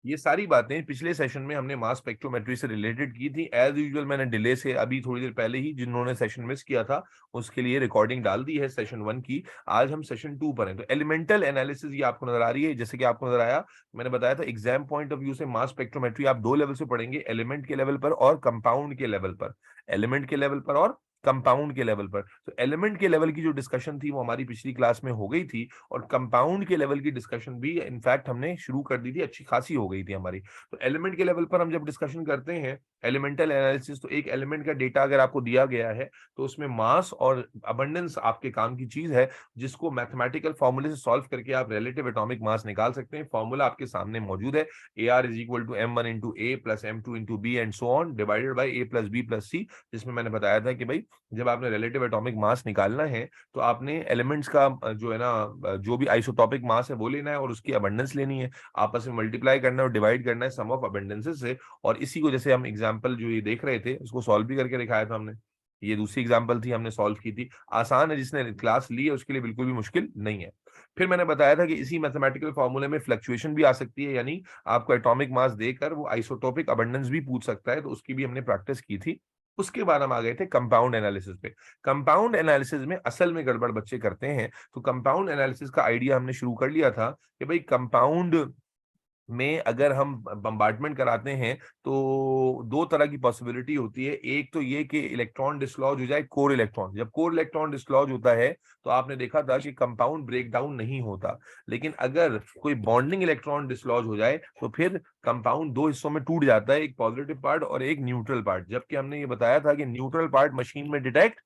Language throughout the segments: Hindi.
ये सारी बातें पिछले सेशन में हमने मास स्पेक्ट्रोमेट्री से रिलेटेड की थी। एज यूजुअल मैंने डिले से अभी थोड़ी देर पहले ही जिन्होंने सेशन मिस किया था उसके लिए रिकॉर्डिंग डाल दी है सेशन 1 की। आज हम सेशन 2 पर हैं। तो एलिमेंटल एनालिसिस ये आपको नजर आ रही है, जैसे कि आपको नजर आया, मैंने बताया था एग्जाम पॉइंट ऑफ व्यू से मास स्पेक्ट्रोमेट्री आप दो लेवल से पढ़ेंगे, एलिमेंट के लेवल पर और कंपाउंड के लेवल पर। एलिमेंट के लेवल पर और कंपाउंड के लेवल पर। तो एलिमेंट के लेवल की जो डिस्कशन थी वो हमारी पिछली क्लास में हो गई थी, और कंपाउंड के लेवल की डिस्कशन भी इनफैक्ट हमने शुरू कर दी थी, अच्छी खासी हो गई थी हमारी। तो एलिमेंट के लेवल पर हम जब डिस्कशन करते हैं एलिमेंटल एनालिसिस, तो एक एलिमेंट का डेटा अगर आपको दिया गया है तो उसमें मास और अबंडेंस आपके काम की चीज है, जिसको मैथमेटिकल फॉर्मूले से सॉल्व करके आप रिलेटिव एटॉमिक मास निकाल सकते हैं। फॉर्मूला आपके सामने मौजूद है, AR is equal to M1 into A plus M2 into B and so on divided by A plus B plus C, जिसमें मैंने बताया था कि भाई जब आपने रिलेटिव एटॉमिक मास निकालना है तो आपने एलिमेंट्स का जो है ना जो भी आइसोटॉपिक मास है वो लेना है और उसकी अबंडेंस लेनी है, आपस में मल्टीप्लाई करना है और डिवाइड करना है सम ऑफ अबंडेंसेस से। और इसी को जैसे हम एग्जांपल जो ये देख रहे थे उसको सॉल्व भी करके दिखाया था हमने। ये दूसरी एग्जांपल थी, हमने सॉल्व की थी। आसान है, जिसने क्लास ली है उसके लिए बिल्कुल भी मुश्किल नहीं है। फिर मैंने बताया था कि इसी मैथमेटिकल फॉर्मूले में फ्लक्चुएशन भी आ सकती है, यानी आपको एटॉमिक मास देकर वो आइसोटॉपिक अबंडेंस भी पूछ सकता है, तो उसकी भी हमने प्रैक्टिस की थी। उसके बाद हम आ गए थे कंपाउंड एनालिसिस पे। कंपाउंड एनालिसिस में असल में गड़बड़ बच्चे करते हैं। तो कंपाउंड एनालिसिस का आइडिया हमने शुरू कर लिया था कि भाई कंपाउंड में अगर हम बम्बार्डमेंट कराते हैं तो दो तरह की पॉसिबिलिटी होती है। एक तो ये कि इलेक्ट्रॉन डिसलॉज हो जाए, कोर इलेक्ट्रॉन। जब कोर इलेक्ट्रॉन डिसलॉज होता है तो आपने देखा था कि कंपाउंड ब्रेक डाउन नहीं होता। लेकिन अगर कोई बॉन्डिंग इलेक्ट्रॉन डिसलॉज हो जाए तो फिर कंपाउंड दो हिस्सों में टूट जाता है, एक पॉजिटिव पार्ट और एक न्यूट्रल पार्ट। जबकि हमने ये बताया था कि न्यूट्रल पार्ट मशीन में डिटेक्ट,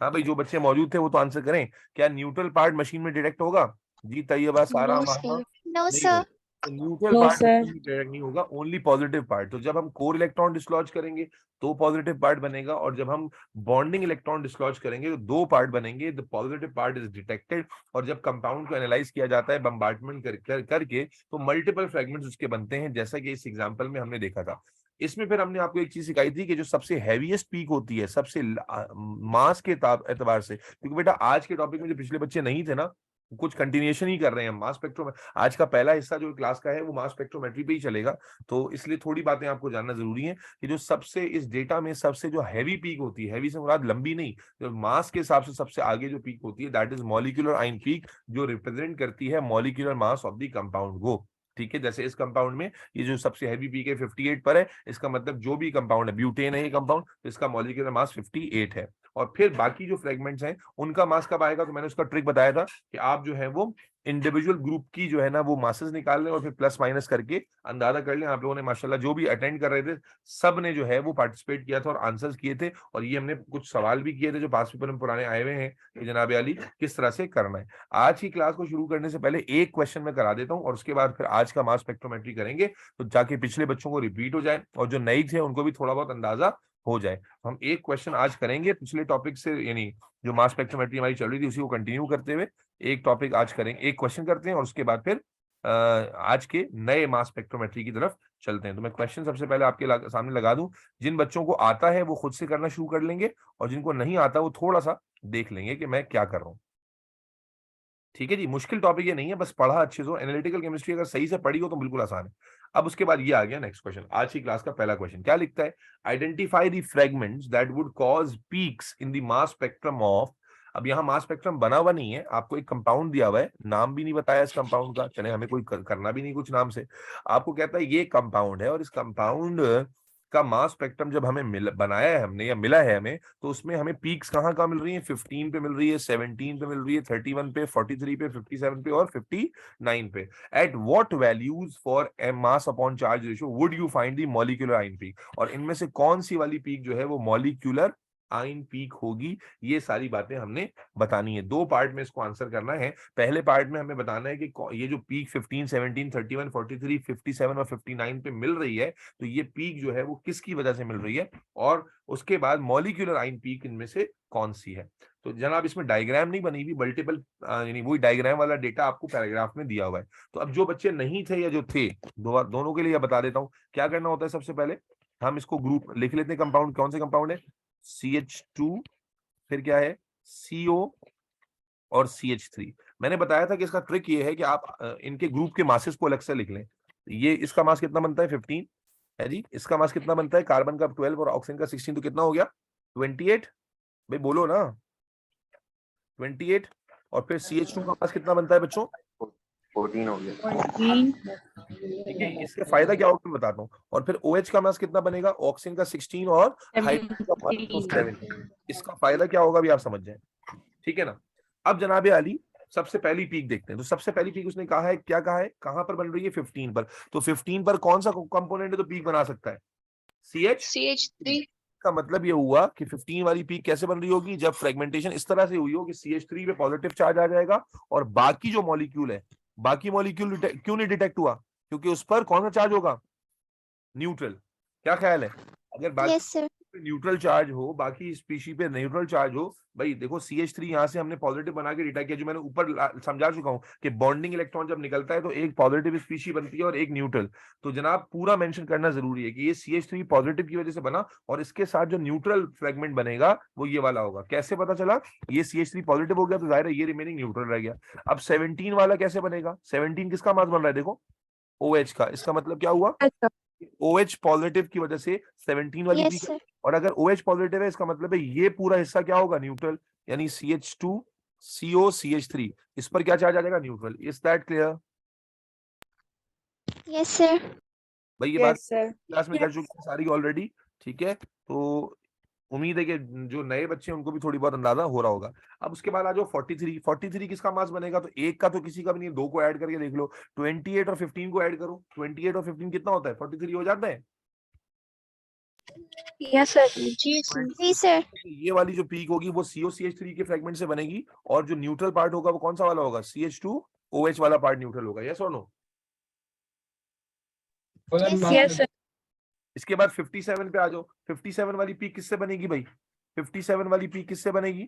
हाँ भाई जो बच्चे मौजूद थे वो तो आंसर करें, क्या न्यूट्रल पार्ट मशीन में डिटेक्ट होगा? जी तैयबा, सारा, नो माहा, सर। नो नहीं सर। होगा। तो neutral no part sir. Detect नहीं होगा, ओनली पॉजिटिव पार्ट। तो जब हम कोर इलेक्ट्रॉन डिसलॉज करेंगे तो पॉजिटिव पार्ट बनेगा, और जब हम बॉन्डिंग इलेक्ट्रॉन डिसलॉज करेंगे तो दो पार्ट बनेंगे, the positive part is detected. और जब कंपाउंड को एनालाइज किया जाता है बम्बार्डमेंट करके तो मल्टीपल फ्रेगमेंट्स उसके बनते हैं, जैसा कि इस एग्जाम्पल में हमने देखा था। इसमें फिर हमने आपको एक चीज सिखाई थी कि जो सबसे हैवीएस्ट पीक होती है, सबसे मास के एतबार से, क्योंकि बेटा आज के टॉपिक में जो पिछले बच्चे नहीं थे ना, कुछ कंटिन्यूएशन ही कर रहे हैं हम मास स्पेक्ट्रो। आज का पहला हिस्सा जो क्लास का है वो मास स्पेक्ट्रोमेट्री पे ही चलेगा। तो इसलिए थोड़ी बातें आपको जानना जरूरी है कि जो सबसे इस डेटा में सबसे जो हैवी पीक होती है, हैवी से मुराद लंबी नहीं, जो मास के हिसाब से सबसे आगे जो पीक होती है, that is molecular ion peak, जो रिप्रेजेंट करती है molecular mass of the compound को। ठीक है, जैसे इस कंपाउंड में ये जो सबसे हैवी पीक है 58 पर है, इसका मतलब जो भी कंपाउंड है, ब्यूटेन है ये कंपाउंड, तो इसका मॉलिक्यूलर मास 58 है। और फिर बाकी जो फ्रेगमेंट्स हैं उनका मास कब आएगा, तो मैंने उसका ट्रिक बताया था कि आप जो है वो इंडिविजुअल ग्रुप की जो है ना वो मासेस निकाल लें और फिर प्लस माइनस करके अंदाजा कर लें। आप लोगों ने माशाल्लाह जो भी अटेंड कर रहे थे सब ने जो है वो पार्टिसिपेट किया था और आंसर्स किए थे, और ये हमने कुछ सवाल भी किए थे जो पास पेपर में पुराने आए हुए हैं कि जनाब अली किस तरह से करना है। आज की क्लास को शुरू करने से पहले एक क्वेश्चन मैं करा देता हूँ और उसके बाद फिर आज का मास स्पेक्ट्रोमेट्री करेंगे, तो जाके पिछले बच्चों को रिपीट हो जाए और जो नई थे उनको भी थोड़ा बहुत अंदाजा हो जाए। हम एक क्वेश्चन आज करेंगे पिछले टॉपिक से, यानी जो मास स्पेक्ट्रोमेट्री हमारी चल रही थी उसी को कंटिन्यू करते हुए एक टॉपिक आज करेंगे, एक क्वेश्चन करते हैं और उसके बाद फिर आज के नए मास स्पेक्ट्रोमेट्री की तरफ चलते हैं। तो मैं क्वेश्चन सबसे पहले आपके सामने लगा दूं, जिन बच्चों को आता है वो खुद से करना शुरू कर लेंगे और जिनको नहीं आता वो थोड़ा सा देख लेंगे कि मैं क्या कर रहा हूं। ठीक है जी, मुश्किल टॉपिक ये नहीं है, बस पढ़ा अच्छे से। एनालिटिकल केमिस्ट्री अगर सही से पढ़ी हो तो बिल्कुल आसान है। अब उसके बाद ये आ गया नेक्स्ट क्वेश्चन, आज की क्लास का पहला क्वेश्चन क्या लिखता है, identify the fragments that would cause peaks in the mass spectrum of. अब यहाँ मास स्पेक्ट्रम बना हुआ नहीं है, आपको एक कंपाउंड दिया हुआ है, नाम भी नहीं बताया इस कंपाउंड का, चले हमें कोई करना भी नहीं कुछ नाम से। आपको कहता है ये कंपाउंड है और इस कंपाउंड का मास स्पेक्ट्रम जब हमें बनाया है हमने या मिला है हमें, तो उसमें हमें पीक्स कहाँ कहाँ मिल रही है, 15 पे मिल रही है, 17 पे मिल रही है, 31 पे, 43 पे, 57 पे और 59 पे। At what values for mass upon charge ratio would you find the molecular ion peak. और इनमें से कौन सी वाली पीक जो है वो मॉलिक्यूलर आयन पीक होगी, ये सारी बातें हमने बतानी है। दो पार्ट में इसको आंसर करना है। पहले पार्ट में हमें बताना है कि ये जो पीक 15, 17, 31, 43, 57 और 59 पे मिल रही है, तो ये पीक जो है वो किसकी वजह से मिल रही है, और उसके बाद मॉलिक्यूलर आयन पीक इनमें से कौन सी है। तो जनाब इसमें डायग्राम नहीं बनी हुई, मल्टीपल यानी वही डायग्राम वाला डेटा आपको पैराग्राफ में दिया हुआ है। तो अब जो बच्चे नहीं थे या जो थे, दोनों के लिए बता देता हूं क्या करना होता है। सबसे पहले हम इसको ग्रुप लिख लेते हैं, कंपाउंड कौन से कंपाउंड है, CH2, फिर क्या है CO और CH3। मैंने बताया था कि इसका ट्रिक ये है कि आप इनके ग्रुप के मासेस को अलग से लिख लें। ये इसका मास कितना बनता है 15 है जी, इसका मास कितना बनता है कार्बन का 12 और ऑक्सीजन का 16, तो कितना हो गया 28। भाई बोलो ना 28। और फिर CH2 का मास कितना बनता है बच्चों 14 हो गया। 14 ठीक है, इसका फायदा क्या होगा मैं बताता हूँ। और फिर OH का मास कितना बनेगा ऑक्सीजन का 16 और हाइड्रोजन का मास 7। इसका फायदा क्या होगा भी आप समझ जाए, ठीक है ना। अब जनाबे आली सबसे पहली पीक देखते हैं। तो सबसे पहली पीक उसने कहा है, क्या कहा है, कहां पर बन रही है 15 पर। तो 15 पर कौन सा कंपोनेंट है तो पीक बना सकता है CH3। का मतलब ये हुआ कि 15 वाली पीक कैसे बन रही होगी, जब फ्रेगमेंटेशन इस तरह से हुई हो कि CH3 पे पॉजिटिव चार्ज आ जाएगा और बाकी जो मॉलिक्यूल है, बाकी मॉलिक्यूल क्यों नहीं डिटेक्ट हुआ, क्योंकि उस पर कौन सा चार्ज होगा न्यूट्रल। क्या ख्याल है, अगर बाकी यस सर। न्यूट्रल चार्ज हो, बाकी स्पीशी पे न्यूट्रल चार्ज हो। भाई देखो CH3 यहाँ से हमने पॉजिटिव बना के डिटेक्ट किया, जो मैंने ऊपर समझा चुका हूँ कि बॉन्डिंग इलेक्ट्रॉन जब निकलता है तो एक पॉजिटिव स्पीशी बनती है और एक न्यूट्रल। तो जनाब पूरा मेंशन करना जरूरी है कि ये CH3 पॉजिटिव की वजह से बना और इसके साथ जो न्यूट्रल फ्रेगमेंट बनेगा वो ये वाला होगा। कैसे पता चला, ये CH3 पॉजिटिव हो गया तो जाहिर है ये रिमेनिंग न्यूट्रल रह गया। अब 17 वाला कैसे बनेगा, 17 किसका मास बन रहा है देखो OH का। इसका मतलब क्या हुआ, OH पॉजिटिव की वजह से 17 वाली यस पीक। सर। और अगर OH पॉजिटिव है इसका मतलब है ये पूरा हिस्सा क्या होगा न्यूट्रल, यानी CH2 CO CH3, इस पर क्या चार्ज आ जाएगा neutral. Is that clear. Yes sir. भाई ये बात यस सर। क्लास में कर चुके हैं सारी ऑलरेडी, ठीक है। तो उम्मीद है कि जो नए बच्चे हैं उनको भी थोड़ी बहुत अंदाजा हो रहा होगा। अब उसके बाद आ जाओ 43। 43 किसका मास बनेगा, तो एक का तो किसी का भी नहीं, दो को ऐड करके देख लो। 28 और 15 को ऐड करो, 28 और 15 कितना होता है 43 हो जाता है। Yes sir. जी जी सर। ये वाली जो पीक होगी वो COCH3 के फ्रेगमेंट से बनेगी और जो न्यूट्रल पार्ट होगा वो कौन सा वाला होगा CH2OH वाला पार्ट न्यूट्रल होगा। यस और नो। Yes sir. इसके बाद 57 पे आ जाओ। 57 वाली पीक किससे बनेगी भाई, 57 वाली पीक किससे बनेगी।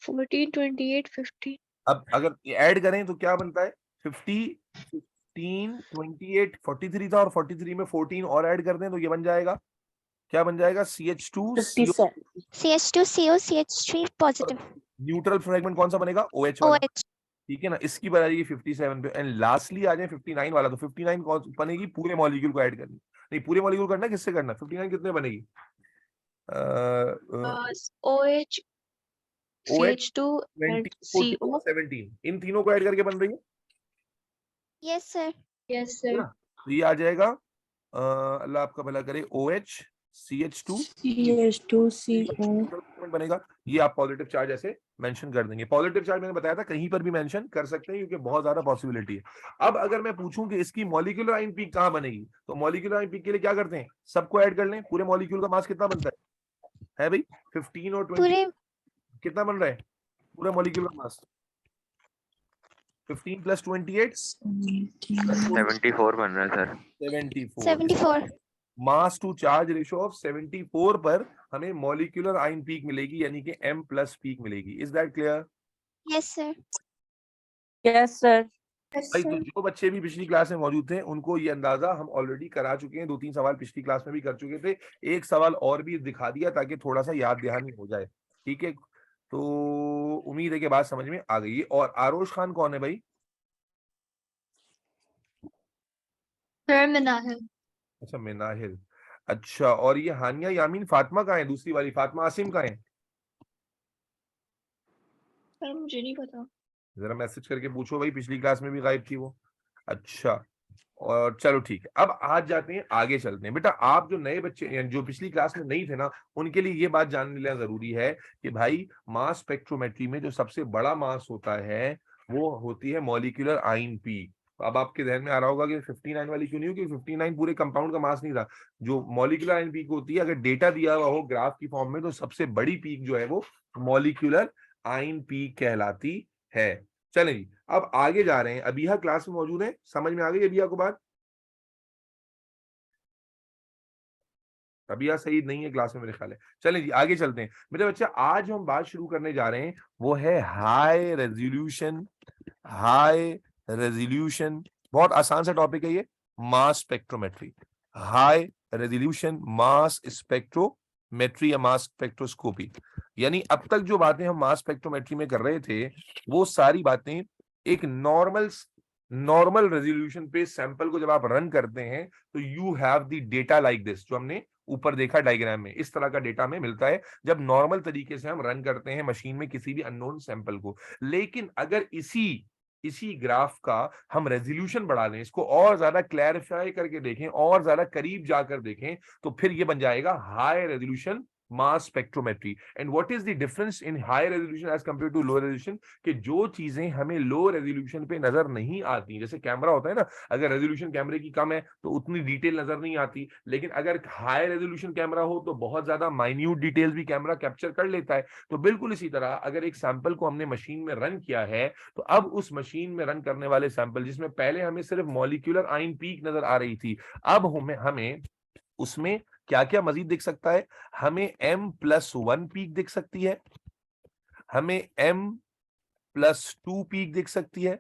14 28 50। अब अगर ऐड करें तो क्या बनता है 50 15 28 43 था और 43 में 14 और ऐड कर दें तो ये बन जाएगा, क्या बन जाएगा CH2CO। CH2CO CH3 positive. Neutral fragment कौन सा बनेगा OH वाला, OH। ठीक है ना। इसकी बनेगी 57 पे। एंड लास्टली आ जाए 59 वाला। तो 59 कौन बनेगी, पूरे मॉलिक्यूल को ऐड करनी, नहीं पूरे मॉलिक्यूल करना किससे करना, 59 कितने बनेगी OH OH CH2 and 20 14 CO। और 17 इन तीनों को ऐड करके बन रही है, यस सर। यस है सर। ना। तो ये आ जाएगा अल्लाह आपका भला करे OH CH2 CH2CO। बनेगा। ये आप पॉजिटिव चार्ज ऐसे मेंशन कर देंगे। पॉजिटिव चार्ज मैंने बताया था कहीं पर भी मेंशन कर सकते हैं क्योंकि बहुत ज्यादा पॉसिबिलिटी है। अब अगर मैं पूछूं कि इसकी मॉलिक्यूलर आयन पीक कहां बनेगी, तो मॉलिक्यूलर आयन पीक के लिए क्या करते हैं, सबको ऐड कर लें। पूरे मॉलिक्यूल का मास कितना बनता है भाई 15 और 20 पूरे कितना बन रहा है पूरा मॉलिक्यूल का मास 15 + 28 74 बन रहा है sir. 74। 74। Mass to charge ratio of 74 पर हमें मॉलिक्यूलर आयन पीक मिलेगी, यानी कि M+ पीक मिलेगी। Is that clear. Yes sir. Yes sir. भाई तो जो बच्चे भी पिछली क्लास में मौजूद थे उनको ये अंदाजा हम ऑलरेडी करा चुके हैं, 2-3 सवाल पिछली क्लास में भी कर चुके थे। एक सवाल और भी दिखा दिया ताकि थोड़ा सा याद दहानी हो जाए, ठीक है। तो उम्मीद है कि बात समझ में आ गई है। और आरोश खान कौन है भाई, सर मिनाहिल। अच्छा मिनाहिल। अच्छा, और ये हानिया यामीन फातिमा कहाँ है, दूसरी वाली फातिमा आसिम कहाँ है, सर मुझे नहीं पता। जरा मैसेज करके पूछो भाई, पिछली क्लास में भी गायब थी वो। अच्छा, और चलो ठीक है। अब आज जाते हैं आगे चलते हैं। बेटा आप जो नए बच्चे जो पिछली क्लास में नहीं थे ना, उनके लिए ये बात जानने लेना जरूरी है कि भाई मास स्पेक्ट्रोमेट्री में जो सबसे बड़ा मास होता है वो होती है मॉलिक्यूलर आयन पीक। अब आपके ध्यान में आ रहा होगा कि 59 वाली क्यों नहीं हो, क्योंकि 59 पूरे कंपाउंड का मास नहीं था। जो मॉलिक्यूलर आयन पीक होती है, अगर डेटा दिया हुआ हो ग्राफ की फॉर्म में, तो सबसे बड़ी पीक जो है वो मॉलिक्यूलर आयन पीक कहलाती है। चलें जी, अब आगे जा रहे हैं। अबिहा क्लास में मौजूद है, समझ में आ गई अबिहा को बात। अबिहा सही नहीं है क्लास में मेरे ख्याल है। चलें जी आगे चलते हैं। मेरे बच्चे आज हम बात शुरू करने जा रहे हैं वो है हाई रेजोल्यूशन। हाई रेजोल्यूशन बहुत आसान सा टॉपिक है ये, mass spectrometry. High resolution mass spectrometry या मास स्पेक्ट्रोस्कोपी। यानी अब तक जो बातें हम मास स्पेक्ट्रोमेट्री में कर रहे थे वो सारी बातें एक नॉर्मल नॉर्मल रेजोल्यूशन पे सैंपल को जब आप रन करते हैं तो you have the data like this, जो हमने ऊपर देखा डायग्राम में, इस तरह का डेटा हमें मिलता है जब नॉर्मल तरीके से हम रन करते हैं मशीन में किसी भी अननोन सैंपल को। लेकिन अगर इसी ग्राफ का हम रेजोल्यूशन बढ़ा लें, इसको और ज्यादा क्लैरिफाई करके देखें, और ज्यादा करीब जाकर देखें, तो फिर ये बन जाएगा high resolution mass spectrometry. And what is the difference in high resolution as compare to low resolution? कि जो चीजें हमें लो रेजोल्यूशन पे नजर नहीं आती, जैसे कैमरा होता है ना, अगर रेजोल्यूशन कैमरे की कम है तो उतनी डिटेल नजर नहीं आती, लेकिन अगर हाई रेजोल्यूशन कैमरा हो तो बहुत ज्यादा माइन्यूट डिटेल्स भी कैमरा कैप्चर कर लेता है। तो बिल्कुल इसी तरह अगर एक सैंपल को हमने मशीन में रन किया है, तो अब उस मशीन में रन करने वाले सैंपल, जिसमें पहले हमें सिर्फ मॉलिक्यूलर आयन पीक नजर आ रही थी, अब हमें उसमें क्या क्या मजीद दिख सकता है? हमें M+1 पीक दिख सकती है, हमें M+2 पीक दिख सकती है,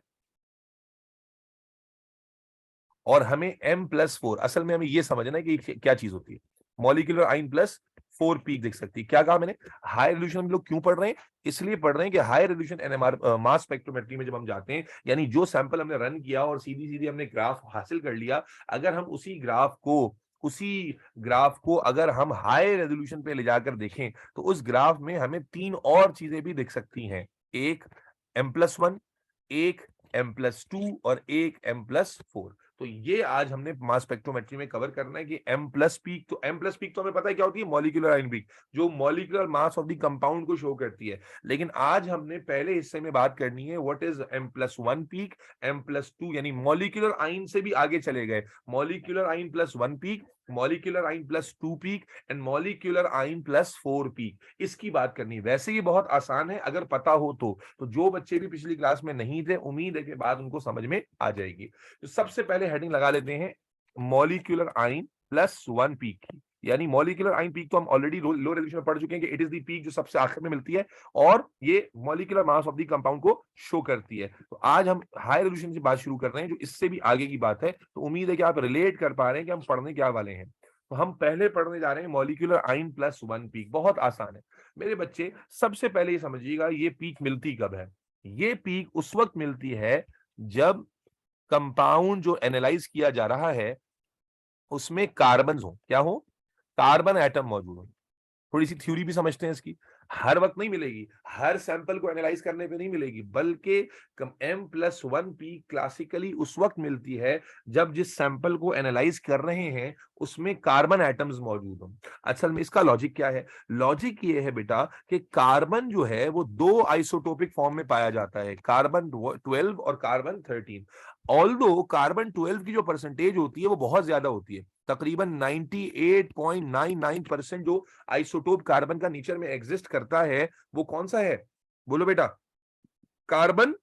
और हमें M+4, असल में हमें यह समझना है कि क्या चीज होती है, मॉलिक्यूलर आयन +4 पीक दिख सकती है। क्या कहा मैंने? हाई रेजोल्यूशन हम लोग क्यों पढ़ रहे हैं? इसलिए पढ़ रहे हैं कि high resolution NMR mass spectrometry में जब हम जाते हैं, यानी जो सैंपल हमने रन किया और सीधी सीधी हमने ग्राफ हासिल कर लिया, अगर हम उसी ग्राफ को अगर हम हाई रेजोल्यूशन पे ले जाकर देखें, तो उस ग्राफ में हमें 3 और चीजें भी दिख सकती हैं, एक M+1, एक M+2 और एक M+4। तो ये आज हमने मास स्पेक्ट्रोमेट्री में कवर करना है कि M+ पीक, तो M+ पीक तो हमें पता है क्या होती है, मॉलिक्यूलर आयन पीक, जो molecular mass of the compound को शो करती है। लेकिन आज हमने पहले हिस्से में बात करनी है what is M+1 peak, M+2, यानी मॉलिक्यूलर आयन से भी आगे चले गए, molecular ion +1 peak, molecular ion +2 peak and molecular ion +4 peak, इसकी बात करनी है। वैसे ये बहुत आसान है अगर पता हो तो जो बच्चे भी पिछली क्लास में नहीं थे, उम्मीद है कि बाद उनको समझ में आ जाएगी। तो सबसे पहले हेडिंग लगा लेते हैं मॉलिक्यूलर आयन +1 पीक की, यानी मॉलिक्यूलर आयन पीक तो हम ऑलरेडी लो रेजोल्यूशन में पढ़ चुके हैं कि इट इज द पीक जो सबसे आखिर में मिलती है और ये molecular mass of the compound को शो करती है। तो आज हम हाई रेजोल्यूशन से बात शुरू कर रहे हैं, जो इससे भी आगे की बात है, तो उम्मीद है कि आप रिलेट कर पा रहे हैं कि हम पढ़ने क्या वाले हैं। तो हम पहले पढ़ने जा रहे हैं मॉलिक्यूलर आयन +1 पीक। बहुत आसान है मेरे बच्चे, सबसे पहले ये समझिएगा ये पीक मिलती कब है। ये पीक उस वक्त मिलती है जब कंपाउंड जो एनालाइज किया जा रहा है उसमें कार्बन हो, क्या हो, कार्बन एटम मौजूद हो। थोड़ी सी थ्योरी भी समझते हैं इसकी। हर वक्त नहीं मिलेगी, हर सैंपल को एनालाइज करने पे नहीं मिलेगी, बल्कि M+1 पीक क्लासिकली उस वक्त मिलती है जब जिस सैंपल को एनालाइज कर रहे हैं उसमें कार्बन एटम्स मौजूद हों। असल में इसका लॉजिक क्या है? लॉजिक ये है बेटा कि कार्बन जो है वो 2 आइसोटोपिक फॉर्म में पाया जाता है, कार्बन 12 और कार्बन 13। ऑल्दो कार्बन 12 की जो परसेंटेज होती है वो बहुत ज्यादा होती है, तकरीबन 98.99% जो आइसोटोप कार्बन का नेचर में एग्जिस्ट करता है वो कौन सा है? बोलो बेटा। कार्बन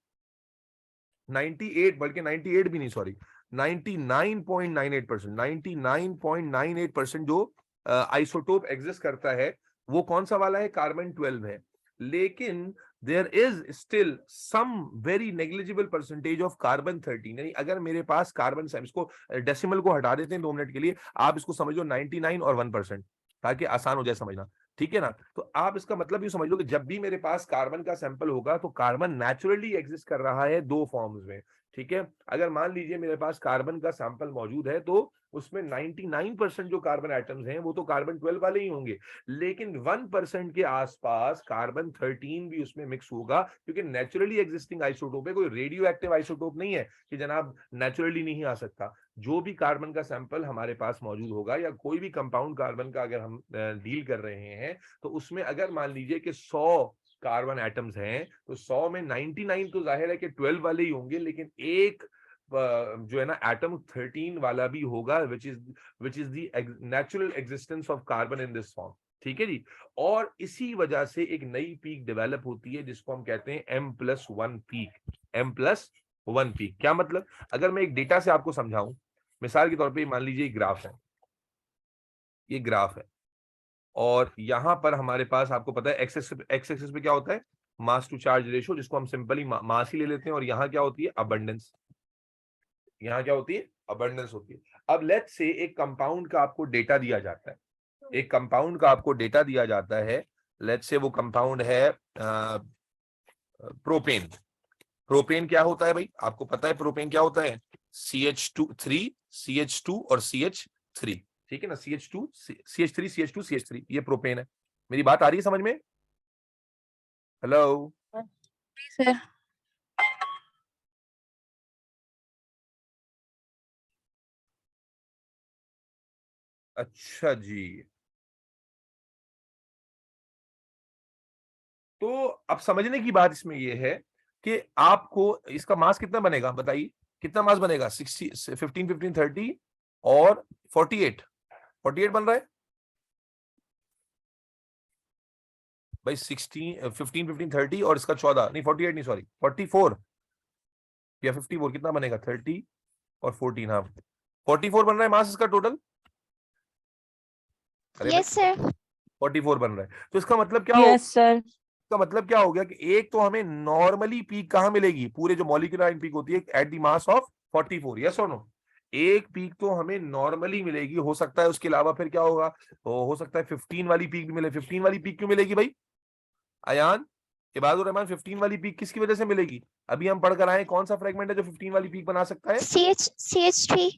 98, बल्कि 98 भी नहीं, सॉरी, 99.98%, 99.98% जो आइसोटोप एग्जिस्ट करता है वो कौन सा वाला है? कार्बन 12 है। लेकिन there is still some very negligible percentage of carbon 13, यानी अगर मेरे पास कार्बन, इसको डेसिमल को हटा देते हैं 2 मिनट के लिए, आप इसको समझो 99 और 1%, ताकि आसान हो जाए समझना, ठीक है ना? तो आप इसका मतलब ये समझ लो कि जब भी मेरे पास कार्बन का सैंपल होगा तो कार्बन नेचुरली एग्जिस्ट कर रहा है 2 फॉर्म्स में, ठीक है? अगर मान लीजिए मेरे पास कार्बन का सैंपल मौजूद है तो उसमें 99% जो कार्बन एटम्स हैं वो तो कार्बन 12 वाले ही होंगे, लेकिन 1% के आसपास कार्बन 13 भी उसमें मिक्स होगा, क्योंकि नेचुरली एग्जिस्टिंग आइसोटोप है, कोई रेडियो एक्टिव आइसोटोप नहीं है कि जनाब नेचुरली नहीं आ सकता। जो भी कार्बन का सैंपल हमारे पास मौजूद होगा या कोई भी कंपाउंड कार्बन का अगर हम डील कर रहे हैं, तो उसमें अगर मान लीजिए कि 100 कार्बन एटम्स हैं तो 100 में 99 तो जाहिर है कि 12 वाले ही होंगे, लेकिन एक जो है ना एटम 13 वाला भी होगा, which is the natural existence of carbon in this form, ठीक है जी। और इसी वजह से एक नई पीक डेवलप होती है जिसको हम कहते हैं M+1 पीक। M+1 पीक क्या मतलब? अगर मैं एक डेटा से आपको समझाऊं, मिसाल के तौर पे मान लीजिए ग्राफ है, ये ग्राफ है और यहां पर हमारे पास आपको पता है एक्स एक्सिस पे क्या होता है? मास टू चार्ज रेशियो, जिसको हम सिंपली मास ही ले लेते हैं, और यहाँ क्या होती है? अबंडेंस। यहाँ क्या होती है? अबंडेंस होती है। अब लेट्स से एक कंपाउंड का आपको डेटा दिया जाता है, एक कंपाउंड का आपको डेटा दिया जाता है, लेट्स से वो कंपाउंड है प्रोपेन। प्रोपेन क्या होता है भाई, आपको पता है प्रोपेन क्या होता है? CH2 CH2 और CH3, ठीक है ना, CH2 CH3 CH2 CH3, ये प्रोपेन है। मेरी बात आ रही है समझ में? Hello sir. अच्छा जी, तो अब समझने की बात इसमें यह है कि आपको इसका मास कितना बनेगा बताइए, कितना मास बनेगा? 60 15 15 30 और 48 बन रहा है भाई। 16 15 15 30 और इसका 14 नहीं 48 नहीं सॉरी 44 या 54, कितना बनेगा? 30 और 14, हाँ 44 बन रहा है मास इसका टोटल। अरे भाई Yes, sir. 44 बन रहा है, तो इसका मतलब क्या हो, यस सर। इसका मतलब क्या हो गया कि एक तो हमें नॉर्मली पीक कहां मिलेगी, पूरे जो मॉलिक्यूलर पीक होती है at the mass of 44, yes और नो? एक पीक तो हमें नॉर्मली मिलेगी, हो सकता है उसके अलावा फिर क्या होगा, तो हो सकता है 15 वाली पीक भी मिले। 15 वाली पीक क्यों मिलेगी भाई अयान इबादुर रहमान? 15 वाली पीक किसकी वजह से मिलेगी? अभी हम पढ़कर आए कौन सा फ्रेगमेंट है जो 15 वाली पीक बना सकता है? CH3.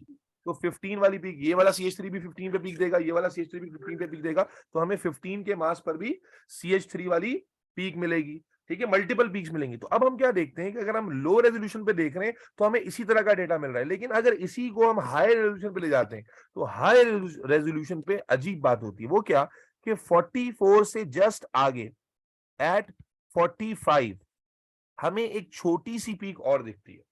तो 15 वाली पीक, ये वाला CH3 भी 15 पे पीक देगा, ये वाला CH3 भी 15 पे पीक देगा, तो हमें 15 के मास पर भी CH3 वाली पीक मिलेगी, ठीक है, मल्टीपल पीक्स मिलेंगी। तो अब हम क्या देखते हैं कि अगर हम लो रेजोल्यूशन पे देख रहे हैं तो हमें इसी तरह का डेटा मिल रहा है, लेकिन अगर इसी को हम हाई रेजोल्यूशन पे ले जाते हैं तो हाई रेजोल्यूशन पे अजीब बात होती है। वो क्या कि 44 से जस्ट आगे एट 45 हमें एक छोटी सी पीक और दिखती है।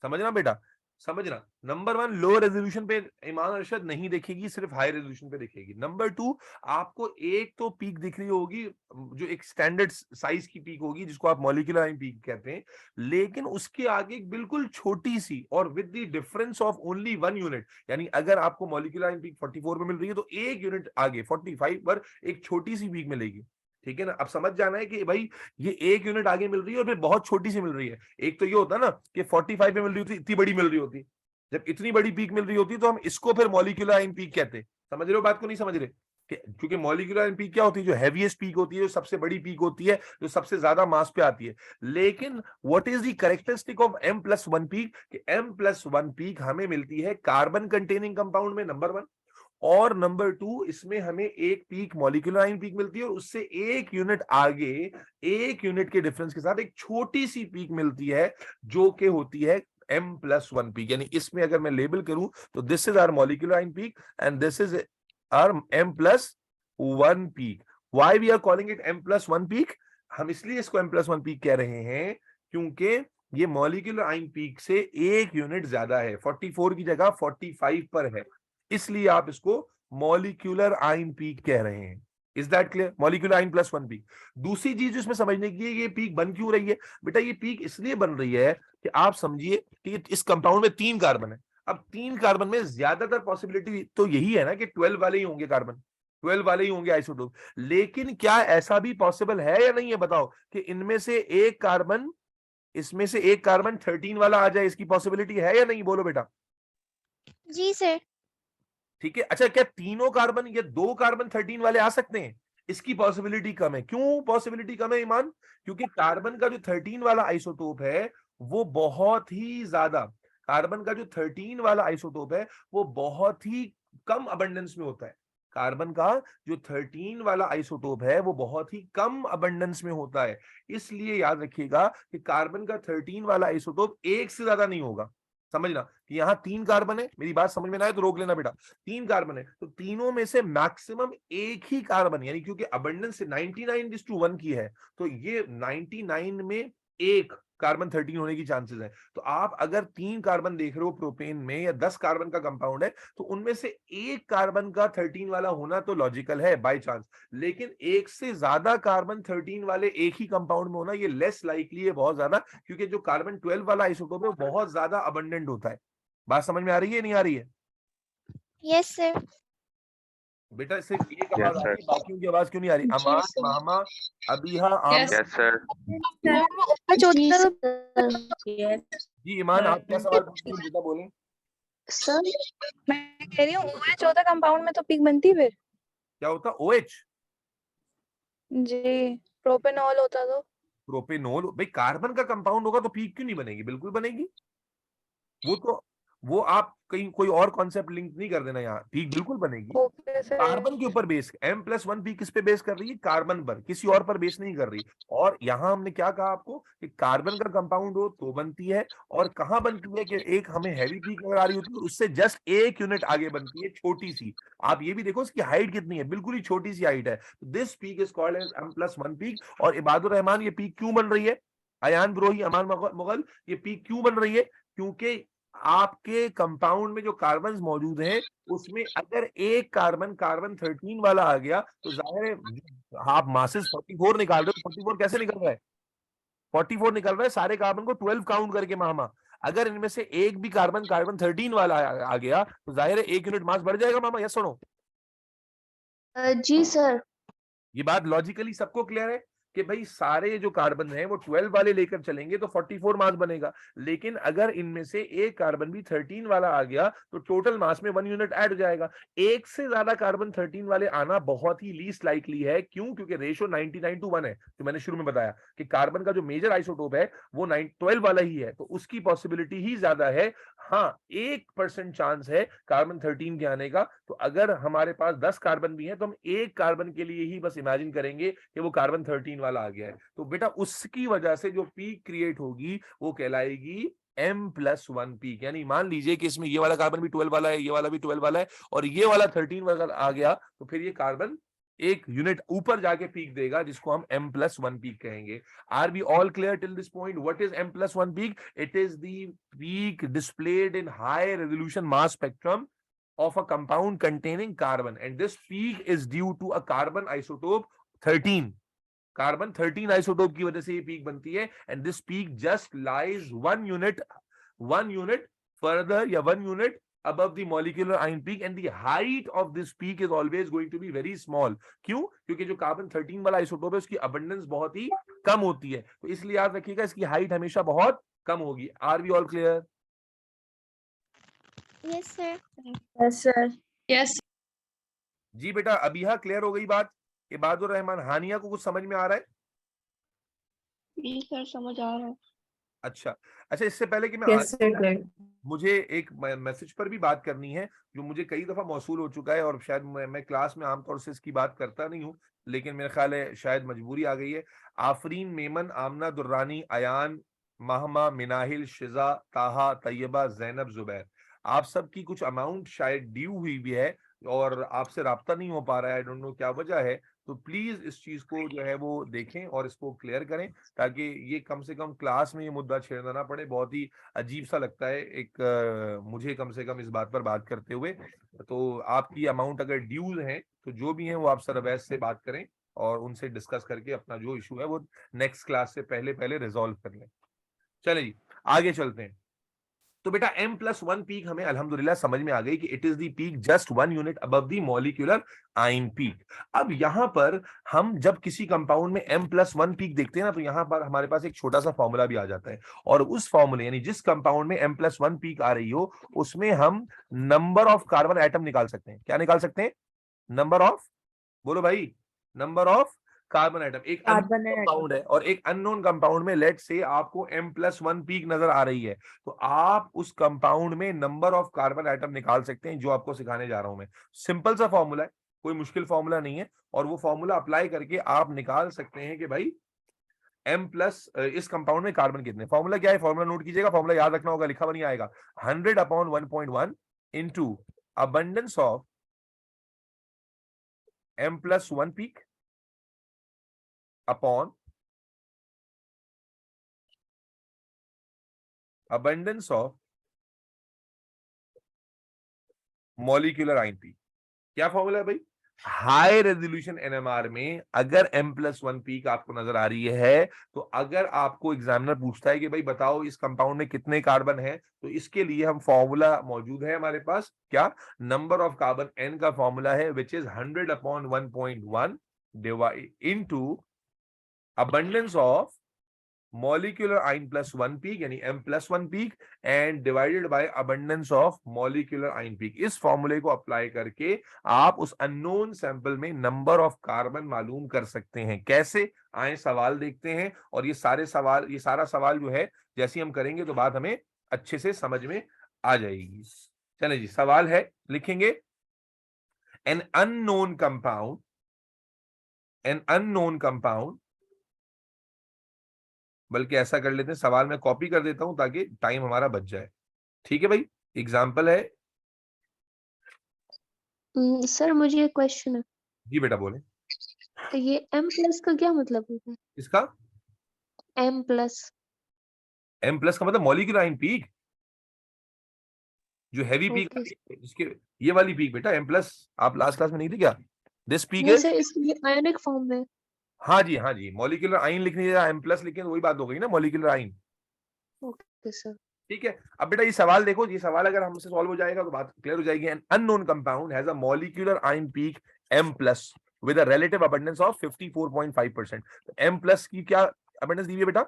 समझना बेटा, समझना। नंबर 1, लो रेजोल्यूशन पे ईमान अरशद नहीं देखेगी, सिर्फ हाई रेजोल्यूशन पे देखेगी। नंबर 2, आपको एक तो पीक दिख रही होगी जो एक स्टैंडर्ड साइज की पीक होगी जिसको आप मॉलिक्यूलर पीक कहते हैं, लेकिन उसके आगे एक बिल्कुल छोटी सी और with the difference of only 1 unit, यानी अगर आपको मॉलिक्यूलर पीक 44 पे मिल रही है तो एक यूनिट आगे 45 पर एक छोटी सी पीक मिलेगी, ठीक है ना। अब समझ जाना है कि भाई ये एक यूनिट आगे मिल रही है और फिर बहुत छोटी सी मिल रही है। एक तो ये होता ना कि 45 पे मिल रही होती, इतनी बड़ी मिल रही होती, जब इतनी बड़ी पीक मिल रही होती तो हम इसको फिर मॉलिक्यूलर आयन पीक कहते। समझ रहे हो बात को, नहीं समझ रहे? क्योंकि मॉलिक्यूलर आयन पीक क्या होती है? जो हैवीएस्ट पीक होती है, जो सबसे बड़ी पीक होती है, जो सबसे ज्यादा मास पे आती है। लेकिन what is the characteristic of M+1 peak? कि M+1 पीक हमें मिलती है कार्बन कंटेनिंग कंपाउंड में, नंबर 1, और नंबर 2 इसमें हमें एक पीक मॉलिक्यूलर आयन पीक मिलती है और उससे एक यूनिट आगे, एक यूनिट के डिफरेंस के साथ एक छोटी सी पीक मिलती है जो कि होती है M+1 पीक। यानी इसमें अगर मैं लेबल करूं तो this is our molecular ion peak and this is our M+1 peak. Why we are calling it M+1 peak? हम इसलिए इसको M+1 पीक कह रहे हैं क्योंकि ये मॉलिक्यूलर आयन पीक से एक यूनिट ज्यादा है, 44 की जगह 45 पर है, इसलिए आप इसको मॉलिक्यूलर आयन पीक कह रहे हैं। Is that clear? Molecular ion +1 peak. दूसरी चीज इसमें समझने की है, ये पीक बन क्यों रही है बेटा? ये पीक इसलिए बन रही है कि आप समझिए कि इस कंपाउंड में 3 कार्बन है। अब 3 कार्बन में ज्यादातर पॉसिबिलिटी तो यही है ना कि 12 वाले ही होंगे कार्बन, 12 वाले ही होंगे आइसोटोप। लेकिन क्या ऐसा भी पॉसिबल है या नहीं है बताओ कि इनमें से एक कार्बन, इसमें से एक कार्बन 13 वाला आ जाए? इसकी पॉसिबिलिटी है या नहीं, बोलो बेटा? जी सर। ठीक है। अच्छा, क्या तीनों कार्बन या 2 कार्बन 13 वाले आ सकते हैं? इसकी पॉसिबिलिटी कम है। क्यों पॉसिबिलिटी कम है ईमान? क्योंकि कार्बन का जो 13 वाला आइसोटोप है वो बहुत ही ज्यादा, कार्बन का जो 13 वाला आइसोटोप है वो बहुत ही कम अबंडेंस में होता है। कार्बन का जो 13 वाला आइसोटोप है वो बहुत ही कम अबंडेंस में होता है। इसलिए याद रखिएगा कि कार्बन का 13 वाला आइसोटोप एक से ज्यादा नहीं होगा। समझना कि यहाँ 3 कार्बन है, मेरी बात समझ में ना आए तो रोक लेना बेटा। 3 कार्बन है तो तीनों में से मैक्सिमम एक ही कार्बन, यानी क्योंकि अबंडेंस 99:1 की है तो ये 99 में एक कार्बन 13 होने की चांसेस है। तो आप अगर 3 कार्बन देख रहे हो प्रोपेन में या 10 कार्बन का कंपाउंड है तो उनमें से एक कार्बन का 13 वाला होना तो लॉजिकल है बाय चांस, लेकिन एक से ज्यादा कार्बन 13 वाले एक ही कंपाउंड में होना ये लेस लाइकली है, बहुत ज्यादा, क्योंकि जो कार्बन 12 वाला आइसोटोप है वो बहुत ज्यादा अबंडेंट होता है। बात समझ में आ रही है नहीं आ रही है? Yes sir. बेटा सिर्फ एक Yes, आवाज आ sir. रही है, बाकियों की आवाज क्यों नहीं आ रही? अमान, मामा, अबीहा, आम। Yes, sir. जी सर। जी ईमान, आप क्या सवाल पूछते हैं बेटा, बोलें। सर मैं कह रही हूँ OH होता कंपाउंड में तो पीक बनती फिर? क्या होता? OH? जी प्रोपेनॉल होता तो? प्रोपेनोल। भाई कार्बन का कंपाउंड होगा तो पीक क्यों नहीं बनेगी? बिल्कुल बनेगी। वो आप कहीं कोई और कॉन्सेप्ट लिंक नहीं कर देना, यहाँ पीक बिल्कुल बनेगी। Okay sir. कार्बन के ऊपर बेस, M+1 पीक किस पे बेस कर रही है? कार्बन पर, किसी और पर बेस नहीं कर रही। और यहां हमने क्या कहा आपको कि कार्बन का कंपाउंड हो तो बनती है, और कहां बनती है कि एक हमें हैवी पीक अगर आ रही होती है तो उससे जस्ट 1 यूनिट आगे बनती है, छोटी सी। आप ये भी देखो इसकी हाइट कितनी है, बिल्कुल ही छोटी सी हाइट है। This peak is called as M+1 peak. और इबादुर रहमान, ये पीक क्यों बन रही है? अयान ब्रोही, अमान मुगल, ये पीक क्यों बन रही है? क्योंकि आपके कंपाउंड में जो कार्बन मौजूद हैं उसमें अगर एक कार्बन 13 वाला आ गया तो जाहिर है आप मासेस 44 निकाल रहे हो। 44 कैसे निकल रहा है? 44 निकल रहा है सारे कार्बन को 12 काउंट करके मामा। अगर इनमें से एक भी कार्बन 13 वाला आ गया तो जाहिर है 1 यूनिट मास बढ़ जाएगा मामा। यस सुनो, जी सर। ये बात लॉजिकली सबको क्लियर है कि भाई सारे जो कार्बन हैं वो 12 वाले लेकर चलेंगे तो 44 मास बनेगा। लेकिन अगर इनमें से एक कार्बन भी 13 वाला आ गया तो टोटल मास में 1 यूनिट ऐड हो जाएगा। एक से ज्यादा कार्बन 13 वाले आना बहुत ही लीस्ट लाइकली है। क्यों? क्योंकि रेशो 99:1 है, जो मैंने शुरू में बताया कि कार्बन का जो मेजर आइसोटोप है वो 12 वाला ही है, तो उसकी पॉसिबिलिटी ही ज्यादा है। हाँ, 1% चांस है कार्बन 13 के आने का। तो अगर हमारे पास 10 कार्बन भी हैं तो हम एक कार्बन के लिए ही बस इमेजिन करेंगे कि वो कार्बन 13 वाला आ गया है, तो बेटा उसकी वजह से जो पीक क्रिएट होगी वो कहलाएगी M+1 पीक। यानी मान लीजिए कि इसमें ये वाला कार्बन भी 12 वाला है, ये वाला भी 12 वाला है, और ये वाला 13 वाला आ गया, तो फिर ये कार्बन 1 यूनिट ऊपर जाके पीक देगा, जिसको हम M+1 पीक कहेंगे। Are we all clear till this point? What is M+1 peak? It is the peak displayed in high resolution mass spectrum of a compound containing carbon, and this peak is due to a carbon isotope 13. Carbon 13 isotope की वजह से ये पीक बनती है, and this peak just lies 1 unit further या 1 unit above the molecular ion peak, and the height of this peak is always going to be very small. क्यों? क्योंकि जो कार्बन 13 वाला आइसोटोप है उसकी अबंडेंस बहुत ही कम होती है, तो इसलिए याद रखिएगा इसकी हाइट हमेशा बहुत कम होगी। Are we all clear? Yes, sir. Yes sir. Yes जी बेटा, अभी क्लियर हो गई बात? इबादुर रहमान, हानिया को कुछ समझ में आ रहा है? जी सर, समझ आ रहा है। अच्छा अच्छा, इससे पहले कि मैं यस सर। मुझे एक मैसेज पर भी बात करनी है जो मुझे कई दफा मौसूल हो चुका है, और शायद मैं क्लास में आमतौर से इसकी बात करता नहीं हूँ, लेकिन मेरा ख्याल है शायद मजबूरी आ गई है। आफरीन, मेमन, आमना, दुर्रानी, अयान, महमा, मिनाहिल, शिजा, ताहा, तैयबा, जैनब, जुबैर, आप सब की कुछ अमाउंट शायद ड्यू हुई भी है और आपसे राब्ता नहीं हो पा रहा है। आई डोंट नो क्या वजह है, तो प्लीज इस चीज को जो है वो देखें और इसको क्लियर करें, ताकि ये कम से कम क्लास में ये मुद्दा छेड़ना ना पड़े। बहुत ही अजीब सा लगता है मुझे कम से कम इस बात पर बात करते हुए। तो आपकी अमाउंट अगर ड्यूज हैं तो जो भी हैं वो आप सर अवैस से बात करें और उनसे डिस्कस करके अपना जो इशू है वो नेक्स्ट क्लास से पहले पहले रिजॉल्व कर लें। चले जी, आगे चलते हैं। तो बेटा M+1 पीक हमें अल्हम्दुलिल्लाह समझ में आ गई कि it is the peak just 1 unit above the molecular ion peak. अब यहां पर हम जब किसी कंपाउंड में M+1 पीक देखते हैं ना, तो यहां पर हमारे पास एक छोटा सा फॉर्मूला भी आ जाता है, और उस फॉर्मूले यानी जिस कंपाउंड में M+1 पीक आ रही हो उसमें हम नंबर ऑफ कार्बन एटम निकाल सकते हैं। क्या निकाल सकते हैं? नंबर ऑफ, बोलो भाई, नंबर ऑफ कार्बन एटम। एक कंपाउंड है और एक अननोन कंपाउंड में लेट से आपको M+1 पीक नजर आ रही है, तो आप उस कंपाउंड में नंबर ऑफ कार्बन एटम निकाल सकते हैं, जो आपको सिखाने जा रहा हूं मैं। सिंपल सा फॉर्मूला है, कोई मुश्किल फॉर्मूला नहीं है, और वो फॉर्मूला अप्लाई करके आप निकाल सकते हैं कि भाई इस कंपाउंड में कार्बन कितने। फॉर्मूला क्या है? फॉर्मूला नोट कीजिएगा, फॉर्मूला याद रखना होगा, लिखा हुआ नहीं आएगा। 100/1.1 into abundance of M+1 peak upon abundance of molecular ion peak। क्या फॉर्मूला है भाई? हाई रेजोल्यूशन NMR में अगर M+1 पीक आपको नजर आ रही है, तो अगर आपको एग्जामिनर पूछता है कि भाई बताओ इस कंपाउंड में कितने कार्बन है, तो इसके लिए हम फॉर्मूला मौजूद है हमारे पास। क्या? नंबर ऑफ कार्बन N का फॉर्मूला है which is 100/1.1 divide into abundance of molecular ion plus 1 peak यानी m plus 1 peak and divided by abundance of molecular ion peak। इस फॉर्मूले को अप्लाई करके आप उस अननोन सैंपल में नंबर ऑफ कार्बन मालूम कर सकते हैं। कैसे? आए सवाल देखते हैं, और ये सारा सवाल जो है जैसे हम करेंगे तो बात हमें अच्छे से समझ में आ जाएगी। चले जी, सवाल है, लिखेंगे an unknown compound, बल्कि ऐसा कर लेते हैं, सवाल में कॉपी कर देता हूं ताकि टाइम हमारा बच जाए। ठीक है भाई, एग्जाम्पल है। सर मुझे एक क्वेश्चन है। जी बेटा बोले। तो ये M+ का क्या मतलब होता है? इसका M+। M प्लस का मतलब मॉलिक्यूलर आयन पीक, जो हैवी पीक, ओके जिसके ये वाली पीक बेटा M प्लस, आप लास्ट क्लास में नहीं थे क्या? दिस पीक नहीं इज, सर, इसलिए आयनिक फॉर्म में। हाँ जी, मॉलिक्यूलर आयन लिखने या M प्लस लिखें तो वही बात हो गई ना, मॉलिक्यूलर आयन। Okay sir. ठीक है, अब बेटा ये सवाल देखो, ये सवाल अगर हमसे सॉल्व हो जाएगा तो बात क्लियर हो जाएगी। An unknown compound has a molecular ion peak M plus with a relative abundance of 54.5%। M plus की क्या अबंडेंस दी हुई है बेटा?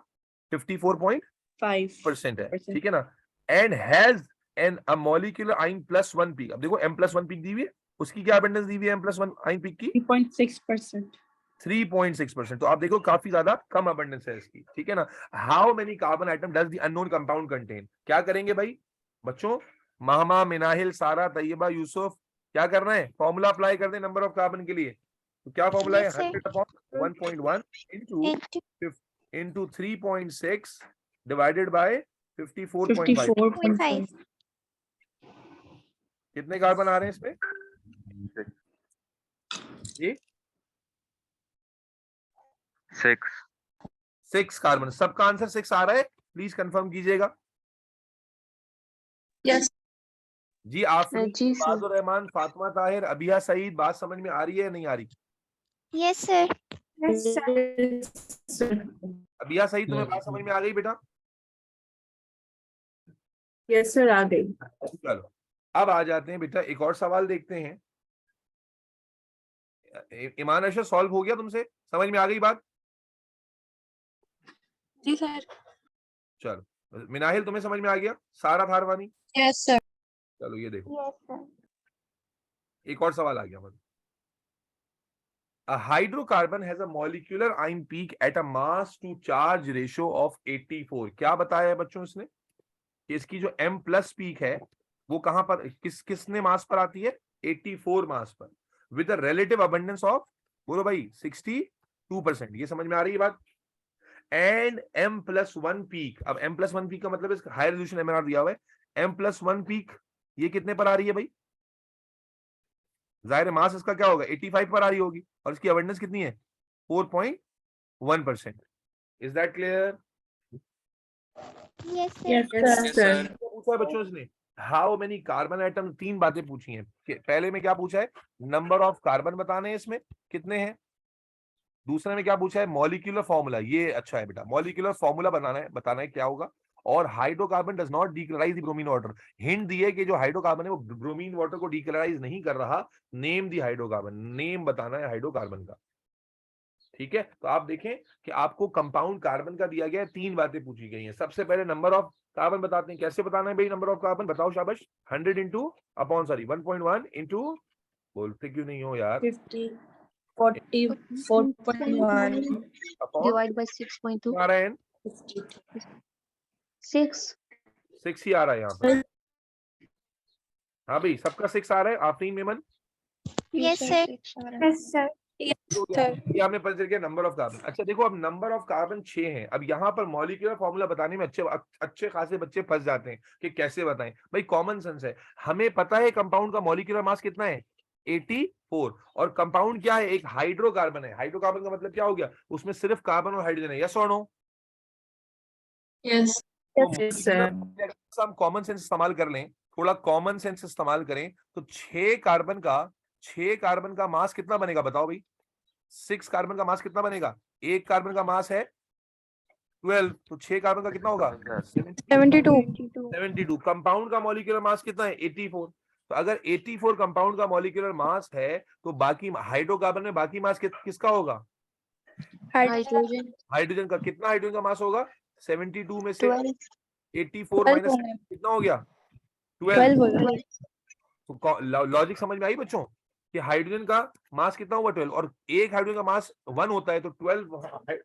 54.5% है, ठीक है ना। And has an a molecular ion plus 1 peak. अब देखो M प्लस 1 पीक दी हुई है, उसकी क्या अबंडेंस दी हुई है M प्लस 1 आयन पीक की? 3.6%। 3.6%। तो आप देखो काफी ज्यादा कम अबंडेंस है इसकी, ठीक है ना। How many carbon atom does the unknown compound contain? क्या करेंगे भाई बच्चों? महमा, मिनाहिल, सारा, तैयबा, यूसुफ, क्या करना है? फॉर्मूला अप्लाई कर दे नंबर ऑफ कार्बन के लिए। तो क्या फॉर्मूला है? Yes, sir. 100/1.1 Into into 3.6 divided by 54.5। 54.5। कितने कार्बन आ रहे हैं इसमें? ये 6 कार्बन। सबका आंसर 6 आ रहा है? प्लीज कंफर्म कीजिएगा। यस जी आफरीन, जी सर। बाजुर रहमान, फातिमा ताहिर, अबिया सईद, बात समझ में आ रही है या नहीं आ रही? yes, sir. अबिया सईद, तुम्हें बात समझ में आ गई बेटा? यस सर, आ गई। चलो अब आ जाते हैं बेटा, एक और सवाल देखते हैं। ईमान अशर, सॉल्व हो गया तुमसे? समझ में आ गई बात? जी सर। चलो मिनाहिल, तुम्हें समझ में आ गया? सारा थारवानी, यस सर। चलो ये देखो, Yes, sir. एक और सवाल आ गया मतलब। A hydrocarbon has a molecular ion peak at a mass to charge ratio of 84। क्या बताया है बच्चों इसने? कि इसकी जो M प्लस पीक है वो कहां पर, किसने मास पर आती है? 84 मास पर, with a relative abundance of, बोलो भाई, 62%। ये समझ में आ रही है बात? एंड M प्लस 1 पीक, अब M प्लस 1 पीक का मतलब इसका हाई रेजोल्यूशन एमआर दिया हुआ है। M प्लस 1 पीक ये कितने पर आ रही है भाई? जाहिर है मास इसका क्या होगा? 85 पर आ रही होगी, और इसकी अबंडेंस कितनी है? 4.1%। Is that clear? Yes, sir. Yes sir. पूछा है बच्चों इसने, हाउ मेनी कार्बन आइटम, 3 बातें पूछी हैं। पहले में क्या पूछा है? नंबर ऑफ कार्बन बताने हैं इसमें कितने हैं। दूसरे में क्या पूछा है? Molecular formula. ये अच्छा है बेटा, मॉलिक्यूलर फॉर्मूला बताना है क्या होगा। और hydrocarbon does not decolourise the bromine water. Hint दिए कि जो हाइड्रोकार्बन है वो ब्रोमीन वाटर को डीकलराइज नहीं कर रहा। नेम दी हाइड्रोकार्बन, नेम बताना है हाइड्रोकार्बन का। ठीक है, तो आप देखें कि आपको कंपाउंड कार्बन का दिया गया है, 3 बातें पूछी गई हैं। सबसे पहले नंबर ऑफ कार्बन बताते हैं। कैसे बताना है भाई नंबर ऑफ कार्बन? बताओ शाबाश। 100 इंटू अपॉन, सॉरी 1.1 इंटू, बोलते क्यों नहीं हो यार? 44.1 अपॉन डिवाइड बाय 6.2। आ रहा है 6 6 ही आ रहा है यहाँ पर। हाँ भाई, सबका 6 आ रहा है। Afreen, Memon, Yes, sir. Yes sir. ये आपने पता चल गया नंबर ऑफ कार्बन। अच्छा देखो, अब नंबर ऑफ कार्बन 6 है। अब यहाँ पर मॉलिक्यूलर फॉर्मूला बताने में अच्छे खासे बच्चे फंस जाते हैं कि कैसे बताएं। भाई कॉमन सेंस है, हमें पता है कंपाउंड का मॉलिक्यूलर मास कितना है? 84। और कंपाउंड क्या है? एक हाइड्रोकार्बन है। हाइड्रोकार्बन का मतलब क्या हो गया? उसमें सिर्फ कार्बन और हाइड्रोजन है। यस और नो? Yes sir. हम कॉमन सेंस इस्तेमाल कर लें, थोड़ा कॉमन सेंस इस्तेमाल करें तो 6 कार्बन का मास कितना बनेगा बताओ भाई? 6 कार्बन का मास कितना बनेगा? एक कार्बन का मास है 12, तो 6 कार्बन का कितना होगा? 72। कंपाउंड का मॉलिक्यूलर मास कितना है? 84। तो अगर 84 कंपाउंड का मॉलिक्यूलर मास है तो बाकी हाइड्रोकार्बन में बाकी मास किसका होगा? हाइड्रोजन हाइड्रोजन का कितना, हाइड्रोजन का मास होगा 72 में से 12 84 12 माइनस होंगे, कितना हो गया 12 12। होगा। तो लॉजिक समझ में आई बच्चों कि हाइड्रोजन का मास कितना हुआ 12, और एक हाइड्रोजन का मास 1 होता है, तो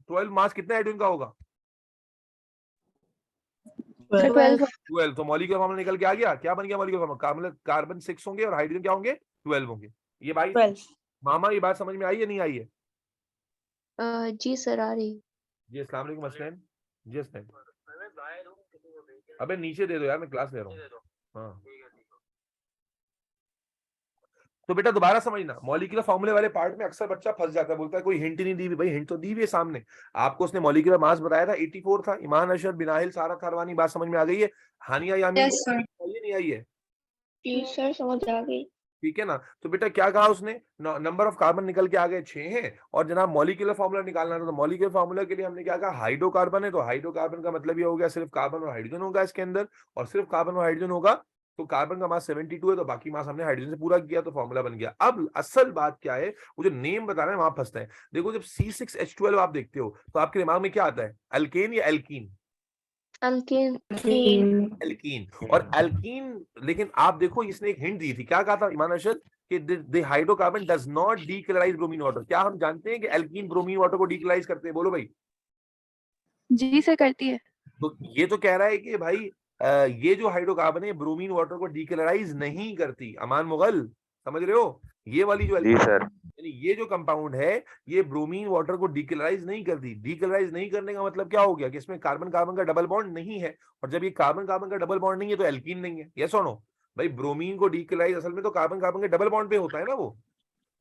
12 मास कितने हाइड्रोजन का होगा तो 12 12। तो मॉलिक्यूलर फॉर्मूला निकल के आ गया, क्या बन गया मॉलिक्यूलर फॉर्मूला, कार्बन 6 होंगे और हाइड्रोजन क्या होंगे 12 होंगे। ये भाई 12। मामा ये बात समझ में आई है नहीं आई है? जी सर आ रही। जी अस्सलाम वालेकुम असलैन। जी अस्सलाम। अबे नीचे दे दो यार, मैं क्लास ले रहा हूँ। हाँ तो बेटा दोबारा समझना, मॉलिक्यूलर फॉर्मूले वाले पार्ट में अक्सर बच्चा फंस जाता है, बोलता है कोई हिंट नहीं दी हुई। भाई हिंट तो दी हुई है सामने आपको, उसने मॉलिक्यूलर मास बताया था 84 था। ईमान अशर बिनाहिल सारा खारवानी, बात समझ में आ गई है? हानिया यामीन Yes, sir. ये नहीं आई है? जी सर समझ आ गई। ठीक है ना। तो बेटा क्या कहा उसने, नंबर ऑफ कार्बन निकल के आ गए 6 हैं, और जनाब मॉलिक्यूलर फॉर्मूला निकालना था, तो मॉलिक्यूलर फॉर्मूला के लिए हमने क्या कहा, हाइड्रोकार्बन है, तो हाइड्रोकार्बन का मतलब ये हो गया सिर्फ कार्बन और हाइड्रोजन होगा इसके अंदर, और सिर्फ कार्बन और हाइड्रोजन होगा, तो कार्बन का मास 72 है, तो बाकी मास हमने हाइड्रोजन से पूरा किया, तो फॉर्मूला बन गया। अब असल बात क्या है, वो जो नेम बता रहे हैं वहां फंसते हैं। देखो जब C6H12 आप देखते हो तो आपके दिमाग में क्या आता है, अल्केन या एल्कीन? अल्केन। एल्कीन। और एल्कीन, लेकिन आप देखो इसने एक हिंट दी थी, क्या कहा था ईमान अरशद कि the hydrocarbon does not decolourise bromine water. क्या हम जानते हैं कि एल्कीन ब्रोमीन वाटर को डीकलराइज करते हैं? बोलो भाई। जी सर करती है। तो ये तो कह रहा है कि भाई ये जो हाइड्रोकार्बन है ब्रोमीन वाटर को डीकलराइज नहीं करती। अमान मुगल समझ रहे हो, ये वाली जो जी सर। यानी ये जो कंपाउंड है ये ब्रोमीन वाटर को डीकलराइज नहीं करती। डीकलराइज नहीं करने का मतलब क्या हो गया कि इसमें कार्बन कार्बन का डबल बॉन्ड नहीं है, और जब ये कार्बन कार्बन का डबल बॉन्ड नहीं है तो एल्कीन नहीं है। यस और नो? भाई ब्रोमीन को डीकलराइज असल में तो कार्बन कार्बन के डबल बॉन्ड पे होता है ना वो,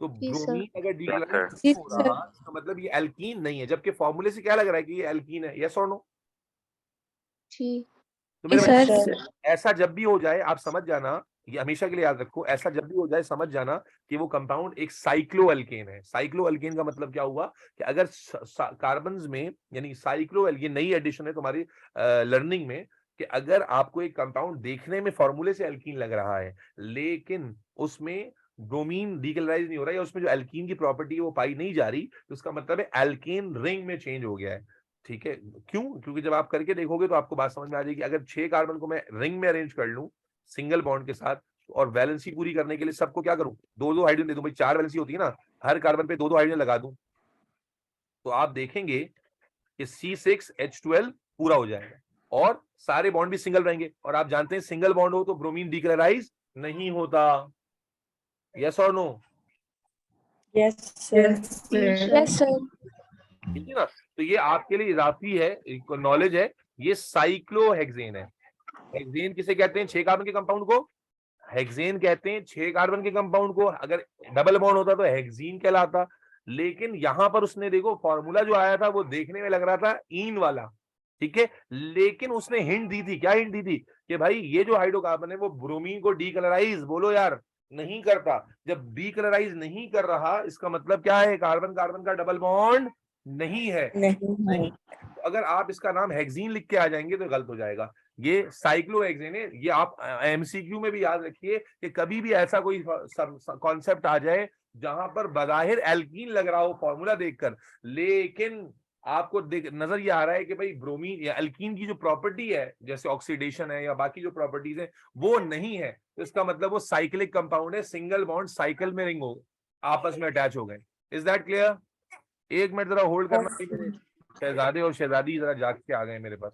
तो जी सर। ब्रोमीन अगर डीकलराइज सर। नहीं जी हो सर। रहा इसका मतलब ये एल्कीन नहीं है, जबकि फॉर्मूले से क्या लग रहा है कि ये एल्कीन है। यस और नो? जी तो जी मेरे भाई सर। ऐसा जब भी हो जाए आप समझ जाना, ये हमेशा के लिए याद रखो, ऐसा जब भी हो जाए समझ जाना कि वो कंपाउंड एक साइक्लोअल्केन है। साइक्लोअल्केन का मतलब क्या हुआ कि अगर कार्बन्स में, यानी साइक्लोएल, ये नई एडिशन है तुम्हारी लर्निंग में, कि अगर आपको एक कंपाउंड देखने में फॉर्मूले से एल्कीन लग रहा है लेकिन उसमें ब्रोमीन डीकलराइज नहीं हो रहा है, या उसमें जो एल्कीन की प्रॉपर्टी है वो पाई नहीं जा रही, तो उसका मतलब है एल्केन रिंग में चेंज हो गया है। ठीक है, क्यों? क्योंकि जब आप करके देखोगे तो आपको बात समझ में आ जाएगी। अगर 6 कार्बन को मैं रिंग में अरेंज कर लूं सिंगल बॉन्ड के साथ, और वैलेंसी पूरी करने के लिए सबको क्या करूं, दो दो हाइड्रोजन दे दूं, भाई 4 वैलेंसी होती है ना, हर कार्बन पे दो दो हाइड्रोजन लगा दूं, तो आप देखेंगे कि C6H12 पूरा हो जाएगा और सारे बॉन्ड भी सिंगल रहेंगे। और आप जानते हैं सिंगल बॉन्ड हो तो ब्रोमीन डीकलराइज नहीं होता। यस और no? Yes, sir. Yes sir. ठीक है ना। तो ये आपके लिए इजाफी है, नॉलेज है। ये साइक्लोहेक्सेन है। हेक्सेन किसे कहते हैं? 6 कार्बन के कंपाउंड को हेक्सेन कहते हैं। 6 कार्बन के कंपाउंड को अगर डबल बॉन्ड होता तो हेक्सीन कहलाता। लेकिन यहां पर उसने देखो फॉर्मूला जो आया था वो देखने में लग रहा था ईन वाला, ठीक है, लेकिन उसने हिंट दी थी। क्या हिंट दी थी? कि भाई ये जो हाइड्रोकार्बन है वो ब्रोमीन को डीकलराइज, बोलो यार, नहीं करता। जब डीकलराइज नहीं कर रहा इसका मतलब क्या है, कार्बन कार्बन का डबल बॉन्ड नहीं है। नहीं। तो अगर आप इसका नाम हेक्सीन लिख के आ जाएंगे तो गलत हो जाएगा। ये साइक्लोहेक्सेन है। ये आप एमसीक्यू में भी याद रखिए कि कभी भी ऐसा कोई कॉन्सेप्ट आ जाए जहां पर बजाहिर एल्कीन लग रहा हो फॉर्मूला देखकर, लेकिन आपको नजर ये आ रहा है कि भाई ब्रोमीन या एल्कीन की जो प्रॉपर्टी है जैसे ऑक्सीडेशन है या बाकी जो प्रॉपर्टीज है वो नहीं है, तो इसका मतलब वो साइक्लिक कंपाउंड है, सिंगल बॉन्ड साइकिल में रिंग हो आपस में अटैच हो गए। Is that clear? एक मिनट जरा होल्ड करना, मेरे शहजादे और शहजादी जरा जाग के आ गए मेरे पास।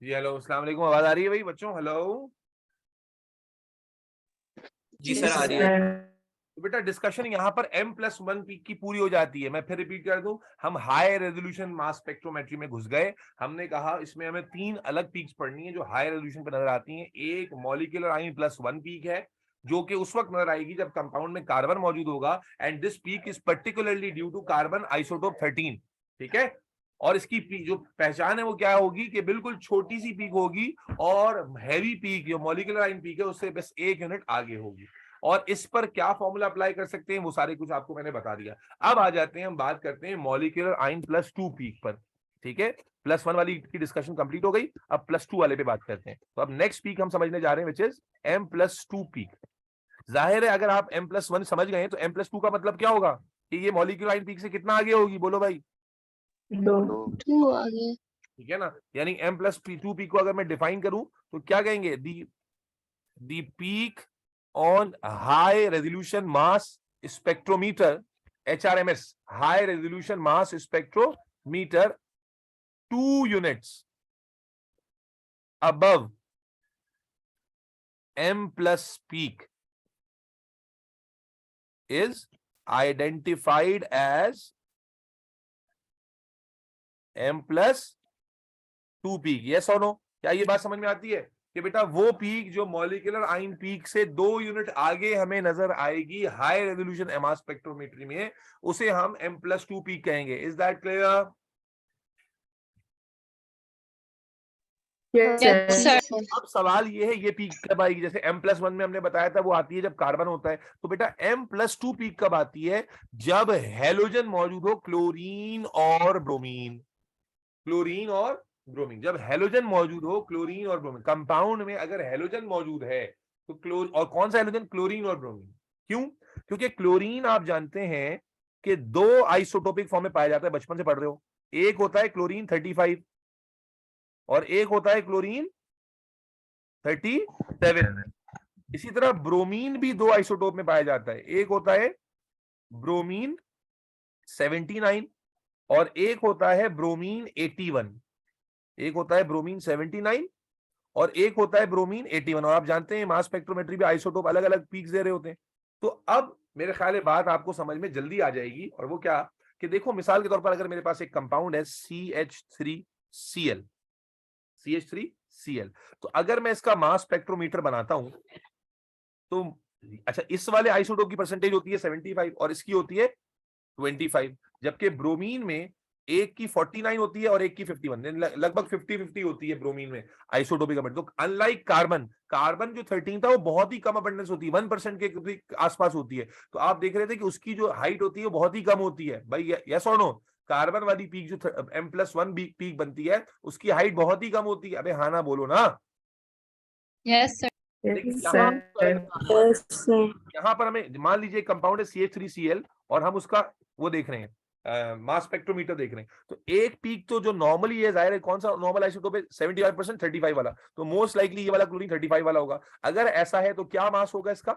जी हेलो, अस्सलाम वालेकुम, आवाज आ रही है भाई बच्चों? हेलो जी सर आ रही है। तो बेटा डिस्कशन यहाँ पर M+1 पीक की पूरी हो जाती है। मैं फिर रिपीट कर दूं, हम हाई रेजोल्यूशन मास स्पेक्ट्रोमेट्री में घुस गए। हमने कहा इसमें हमें 3 अलग पीक्स पढ़नी है जो हाई रेजोल्यूशन पर नजर आती हैं। एक मॉलिक्यूलर I+1 पीक है जो कि उस वक्त नजर आएगी जब कंपाउंड में कार्बन मौजूद होगा, and this peak is particularly due to carbon isotope 13। ठीक है, और इसकी जो पहचान है वो क्या होगी कि बिल्कुल छोटी सी पीक होगी और हैवी पीक जो मॉलिक्यूलर आइन पीक है उससे बस 1 यूनिट आगे होगी। और इस पर क्या फॉर्मूला अप्लाई कर सकते हैं वो सारे कुछ आपको मैंने बता दिया। अब आ जाते हैं, हम बात करते हैं मॉलिक्यूलर I+2 पीक पर। ठीक है, +1 वाली की डिस्कशन कंप्लीट हो गई, अब +2 वाले पे बात करते हैं। तो अब नेक्स्ट पीक हम समझने जा रहे हैं विच इज M+2 पीक। जाहिर है अगर आप M+1 समझ गए तो M+2 का मतलब क्या होगा कि ये मॉलिक्यूलर आइन पीक से कितना आगे होगी, बोलो भाई? 2. 2 आ गया। ठीक है ना, यानी M+2 पीक को अगर मैं डिफाइन करूं तो क्या कहेंगे? दी peak on high resolution mass spectrometer, HRMS, high resolution mass spectrometer 2 units above M plus peak is identified as M+2 peak. Yes or no? क्या ये बात समझ में आती है कि बेटा वो पीक जो मॉलिक्यूलर आइन पीक से 2 यूनिट आगे हमें नजर आएगी हाई रेजोल्यूशन मास स्पेक्ट्रोमेट्री में, उसे हम M+2 पीक कहेंगे। Is that clear? Yes, sir. अब सवाल ये है ये पीक कब आएगी? जैसे M+1 में हमने बताया था वो आती है जब कार्बन होता है, तो बेटा M+2 पीक कब आती है? जब हेलोजन मौजूद हो, क्लोरीन और ब्रोमीन। क्लोरीन और ब्रोमीन, जब हेलोजन मौजूद हो, क्लोरीन और ब्रोमीन कंपाउंड में अगर हेलोजन मौजूद है तो और कौन सा हेलोजन? क्लोरीन और ब्रोमीन। क्यों? क्योंकि क्लोरीन आप जानते हैं कि 2 आइसोटोपिक फॉर्म में पाया जाता है, बचपन से पढ़ रहे हो। एक होता है क्लोरीन 35 और एक होता है क्लोरीन 37। इसी तरह ब्रोमीन भी 2 आइसोटोप में पाया जाता है, एक होता है ब्रोमीन 79 और एक होता है ब्रोमीन 81। एक होता है ब्रोमीन 79 और एक होता है ब्रोमीन 81। और आप जानते हैं मास स्पेक्ट्रोमेट्री भी आइसोटोप अलग अलग पीक्स दे रहे होते हैं। तो अब मेरे ख्याल है बात आपको समझ में जल्दी आ जाएगी, और वो क्या कि देखो मिसाल के तौर पर अगर मेरे पास एक कंपाउंड है CH3Cl, तो अगर मैं इसका मास स्पेक्ट्रोमीटर बनाता हूं तो अच्छा, इस वाले आइसोटोप की परसेंटेज होती है 75 और इसकी होती है 25, जबकि ब्रोमीन में एक की 49 होती है और एक की 51, लगभग 50-50 होती है ब्रोमीन में आइसोटोपिक अबंडेंस। तो अनलाइक कार्बन जो 13 था वो बहुत ही कम अबंडेंस होती है, 1% के आसपास होती है। तो आप देख रहे थे कि उसकी जो हाइट होती है वो बहुत ही कम होती है भाई, यस और नो? कार्बन वाली पीक जो M+1 पीक बनती है उसकी हाइट बहुत ही कम होती है। अबे हाँ ना बोलो ना। Yes sir. Yes, sir. Yes, sir. यहाँ पर हमें मान लीजिए कंपाउंड है CH3Cl और हम उसका वो देख रहे हैं मास स्पेक्ट्रोमीटर देख रहे हैं, तो एक पीक तो जो नॉर्मली है, जाहिर है कौन सा नॉर्मल आइसोटोप है? 75% 35 वाला, तो मोस्ट लाइकली ये वाला क्लोरीन 35 वाला होगा। अगर ऐसा है तो क्या मास होगा इसका?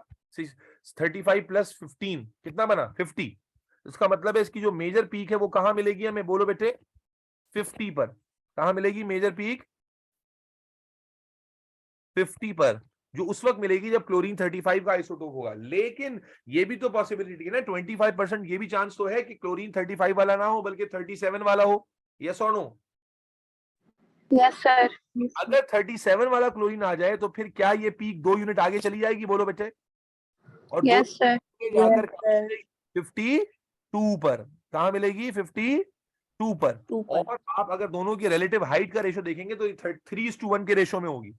35 + 15 कितना बना? 50। इसका मतलब है इसकी जो मेजर पीक है वो कहां मिलेगी हमें, बोलो बेटे? 50 पर। कहां मिलेगी मेजर पीक? 50 पर, जो उस वक्त मिलेगी जब क्लोरीन 35 का आइसोटोप होगा। लेकिन ये भी तो पॉसिबिलिटी है ना, 25% ये भी चांस तो है कि क्लोरीन 35 वाला ना हो बल्कि 37 वाला हो। यस और नो? Yes sir. अगर 37 वाला क्लोरीन आ जाए तो फिर क्या ये पीक 2 यूनिट आगे चली जाएगी, बोलो बेटे? और यस सर। जाकर Yes, 52 पर। कहां मिलेगी? 52 पर। 2 पर. और आप अगर दोनों की रिलेटिव हाइट का रेशो देखेंगे तो 3:1 के रेशो में होगी।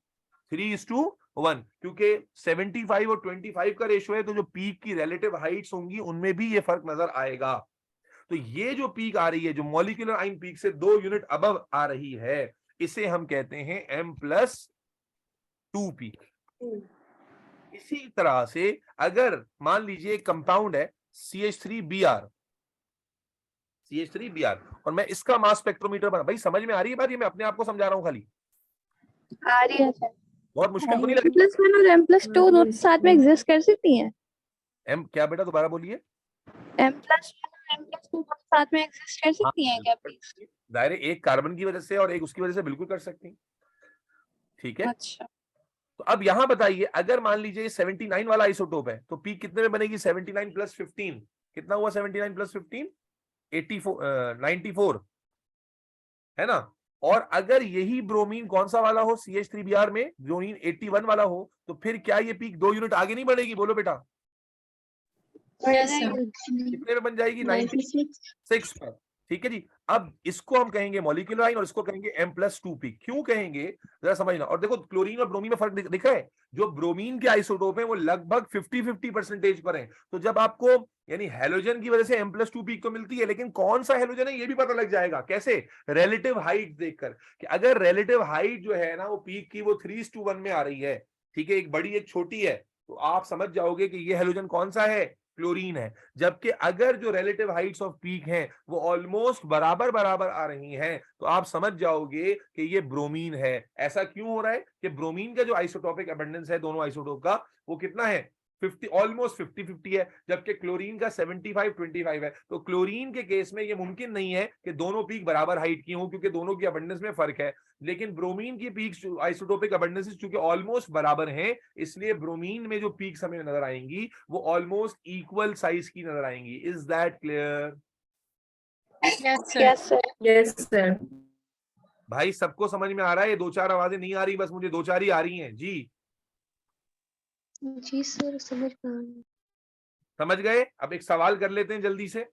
3:1, क्योंकि 75 और 25 का रेशो है, तो जो पीक की रिलेटिव हाइट्स होंगी उनमें भी ये फर्क नजर आएगा। तो ये जो पीक आ रही है जो मॉलिक्यूलर आइन पीक से 2 यूनिट अबव आ रही है, इसे हम कहते हैं M+2 पीक। इसी तरह से अगर मान लीजिए कंपाउंड है CH3Br और मैं इसका मास स्पेक्ट्रोमीटर बना, भाई समझ में आ रही है बात? ये मैं अपने आप को समझा रहा हूं खाली, आ रही है सर। बहुत मुश्किल तो नहीं लग रही? M+1 और M+2 दोनों साथ में एग्जिस्ट कर सकती हैं? एम क्या बेटा, दोबारा बोलिए। M+1 और M+2 दोनों साथ में एग्जिस्ट कर सकती हैं क्या प्लीज? दायरे एक कार्बन की वजह से और एक उसकी वजह से बिल्कुल कर सकती हैं। ठीक है। अच्छा, तो अब यहां बताइए, अगर मान लीजिए 79 वाला आइसोटोप है तो पीक कितने में बनेगी? 79 प्लस 15 कितना हुआ? 79 प्लस 15 84 94 है ना। और अगर यही ब्रोमीन कौन सा वाला हो, CH3Br में ब्रोमीन 81 वाला हो, तो फिर क्या ये पीक 2 यूनिट आगे नहीं बढ़ेगी? बोलो बेटा, कितने में बन जाएगी? 96 पर। ठीक है जी। अब इसको हम कहेंगे मॉलिक्यूलर आइन और इसको कहेंगे M+2 पीक। क्यों कहेंगे जरा समझना। और देखो क्लोरीन और ब्रोमीन में फर्क दिख रहा है। जो ब्रोमीन के आइसोटोप है वो लगभग 50-50% पर है। तो जब आपको यानी हेलोजन की वजह से M+2 पीक तो मिलती है, लेकिन कौन सा हेलोजन है ये भी पता लग जाएगा। कैसे? रिलेटिव हाइट देखकर, कि अगर रिलेटिव हाइट जो है ना वो पीक की वो 3:1 में आ रही है, ठीक है, एक बड़ी एक छोटी है, तो आप समझ जाओगे कि ये हेलोजन कौन सा है? क्लोरीन है। जबकि अगर जो रिलेटिव हाइट्स ऑफ पीक हैं वो ऑलमोस्ट बराबर बराबर आ रही हैं, तो आप समझ जाओगे कि ये ब्रोमीन है। ऐसा क्यों हो रहा है कि ब्रोमीन का जो आइसोटोपिक अबंडेंस है दोनों आइसोटोप का वो कितना है? 50, ऑलमोस्ट 50-50 है, जबकि क्लोरीन का 75-25 है। तो क्लोरीन के केस में ये मुमकिन नहीं है कि दोनों पीक बराबर हाइट की हो, क्योंकि दोनों की अबंडेंस में फर्क है। लेकिन ब्रोमीन की पीक्स आइसोटोपिक अबंडेंसेस चूंकि ऑलमोस्ट बराबर हैं, इसलिए ब्रोमीन में जो पीक्स हमें नजर आएंगी वो ऑलमोस्ट इक्वल साइज की नजर आएंगी। Is that clear? Yes sir. Yes, sir. भाई सबको समझ में आ रहा है? ये दो चार आवाजें नहीं आ रही, बस मुझे दो चार ही आ रही हैं जी। जी सर, समझ में आ गया। समझ गए? अब एक सवाल कर लेते हैं जल्दी से।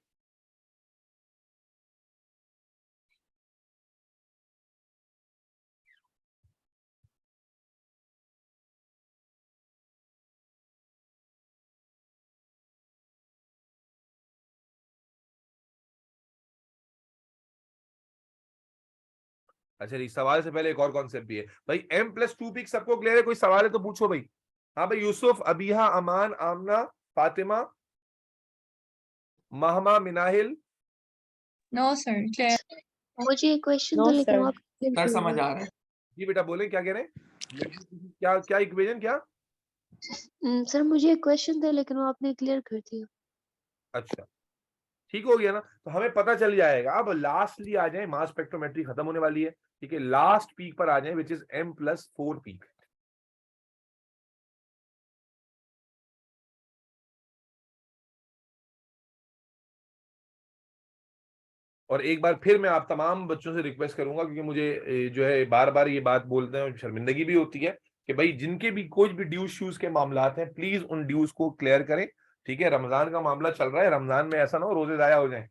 अच्छा जी, सवाल से पहले एक और कॉन्सेप्ट भी है भाई। M+2 पीक सबको क्लियर है? कोई सवाल है तो पूछो भाई। हाँ भाई, Yusuf, Abiha, Aman, Amna, Fatima, Mahma, Minahil. No sir, clear. मुझे एक क्वेश्चन No, था लेकिन sir. आप clear सर कर समझ दिया। आ रहा है। जी बेटा बोले, क्या कह रहे हैं? क्या क्या इक्वेशन क्या? सर मुझे एक क्वेश्चन था लेकिन वो आपने क्लियर कर दिया। अच्छा, ठीक हो गया ना। तो हमें पता चल जाएगा। अब लास्टली आ जाए, मास स्पेक्ट्रोमेट्री खत्म होने वाली है, ठीक है, लास्ट पीक पर आ जाए विच इज M+4 पीक। और एक बार फिर मैं आप तमाम बच्चों से रिक्वेस्ट करूंगा, क्योंकि मुझे जो है बार बार ये बात बोलते हैं, शर्मिंदगी भी होती है, कि भाई जिनके भी कोई भी ड्यूज शूज के मामलात हैं, प्लीज उन ड्यूज को क्लियर करें। ठीक है, रमजान का मामला चल रहा है, रमजान में ऐसा ना हो रोजे जाया हो जाए।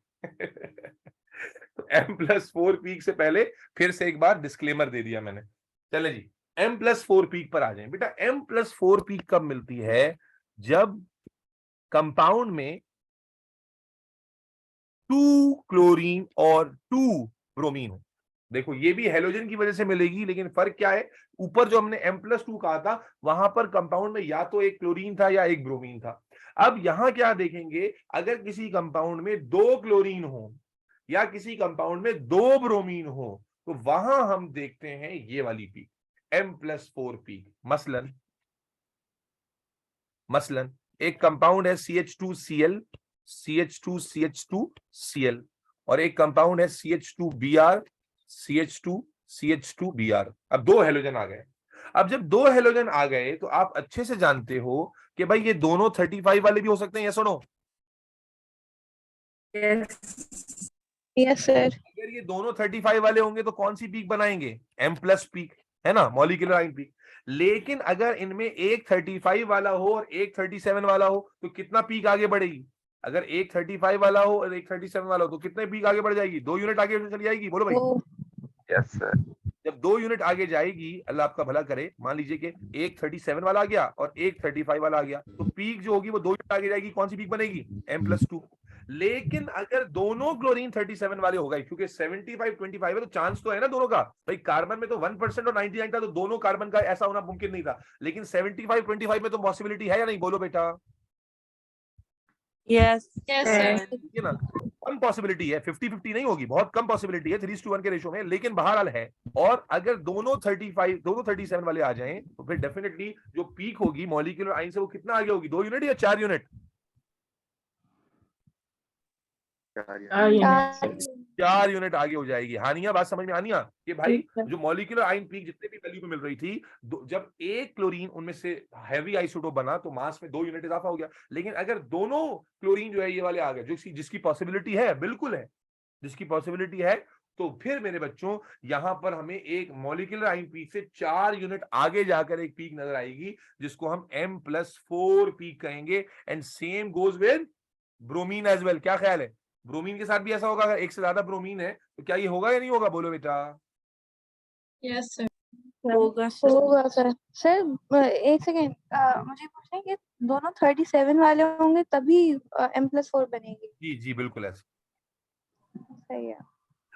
तो M+4 पीक से पहले फिर से एक बार डिस्क्लेमर दे दिया मैंने। चले जी, M+4 पीक पर आ जाए बेटा। M+4 पीक कब मिलती है? जब कंपाउंड में 2 क्लोरीन और 2 ब्रोमीन हो। देखो ये भी हेलोजन की वजह से मिलेगी, लेकिन फर्क क्या है? ऊपर जो हमने M+2 कहा था, वहां पर कंपाउंड में या तो एक क्लोरीन था या एक ब्रोमीन था। अब यहां क्या देखेंगे? अगर किसी कंपाउंड में 2 क्लोरीन हो या किसी कंपाउंड में 2 ब्रोमीन हो, तो वहां हम देखते हैं ये वाली पीक, M+4 पीक। मसलन एक कंपाउंड है CH2Cl, CH2CH2Cl, और एक कंपाउंड है CH2Br, CH2CH2Br। अब दो हेलोजन आ गए। अब जब दो हेलोजन आ गए तो आप अच्छे से जानते हो कि भाई ये दोनों 35 वाले भी हो सकते हैं, या सुनो? Yes. Yes sir. अगर ये दोनों 35 वाले होंगे तो कौन सी पीक बनाएंगे? M+ पीक, है ना, मॉलिक्यूलर आइन पीक। लेकिन अगर इनमें एक 35 वाला हो और एक 37 वाला हो, तो कितना पीक आगे बढ़ेगी? अगर एक 35 वाला हो और एक 37 वाला हो, तो कितने पीक आगे बढ़ जाएगी? 2 यूनिट आगे चली जाएगी। बोलो भाई। Yes sir. जब 2 यूनिट आगे जाएगी, अल्लाह आपका भला करे, मान लीजिए कि एक 37 वाला आ गया और एक 35 वाला आ गया, तो पीक जो होगी वो 2 यूनिट आगे जाएगी। कौन सी पीक बनेगी? M+2। लेकिन अगर दोनों क्लोरीन 37 वाले हो गए, क्योंकि 75-25 है, तो चांस तो है ना दोनों का। भाई कार्बन में तो 1% और 99 था, तो दोनों कार्बन का ऐसा होना मुमकिन नहीं था। लेकिन 75-25 में तो पॉसिबिलिटी है या नहीं? बोलो बेटा। Yes. Yes sir. सर। ये ना कम पॉसिबिलिटी है, 50-50 नहीं होगी, बहुत कम पॉसिबिलिटी है 3:1 के रेशो में, लेकिन बहरहाल है। और अगर दोनों 37 वाले आ जाएं, तो फिर डेफिनेटली जो पीक होगी मॉलिक्यूलर आइन से वो कितना आगे होगी? 2 यूनिट या 4 यूनिट? 4 units. 4 यूनिट आगे हो जाएगी। हानिया बात समझ में आनिया कि भाई ठीक है। जो मॉलिक्यूलर आयन पीक जितने भी वैल्यू पे मिल रही थी, जब एक क्लोरीन उनमें से हैवी आइसोटोप बना तो मास में 2 यूनिट इजाफा हो गया। लेकिन अगर दोनों क्लोरीन जो है ये वाले आ गए, जिसकी पॉसिबिलिटी है, बिल्कुल है, जिसकी पॉसिबिलिटी है, तो फिर मेरे बच्चों यहां पर हमें एक मॉलिक्यूलर आयन पीक से 4 यूनिट आगे जाकर एक पीक नजर आएगी जिसको हम M+4 पीक कहेंगे। And same goes with bromine as well. क्या ख्याल है, ब्रोमीन के साथ भी ऐसा होगा? अगर एक से ज्यादा ब्रोमीन है तो क्या ये होगा या नहीं होगा? बोलो बेटा। Yes, sir. होगा सर। सर एक सेकेंड, मुझे पूछना है कि दोनों 37 वाले होंगे तभी M+4 बनेगी? जी जी बिल्कुल ऐसा। सही है।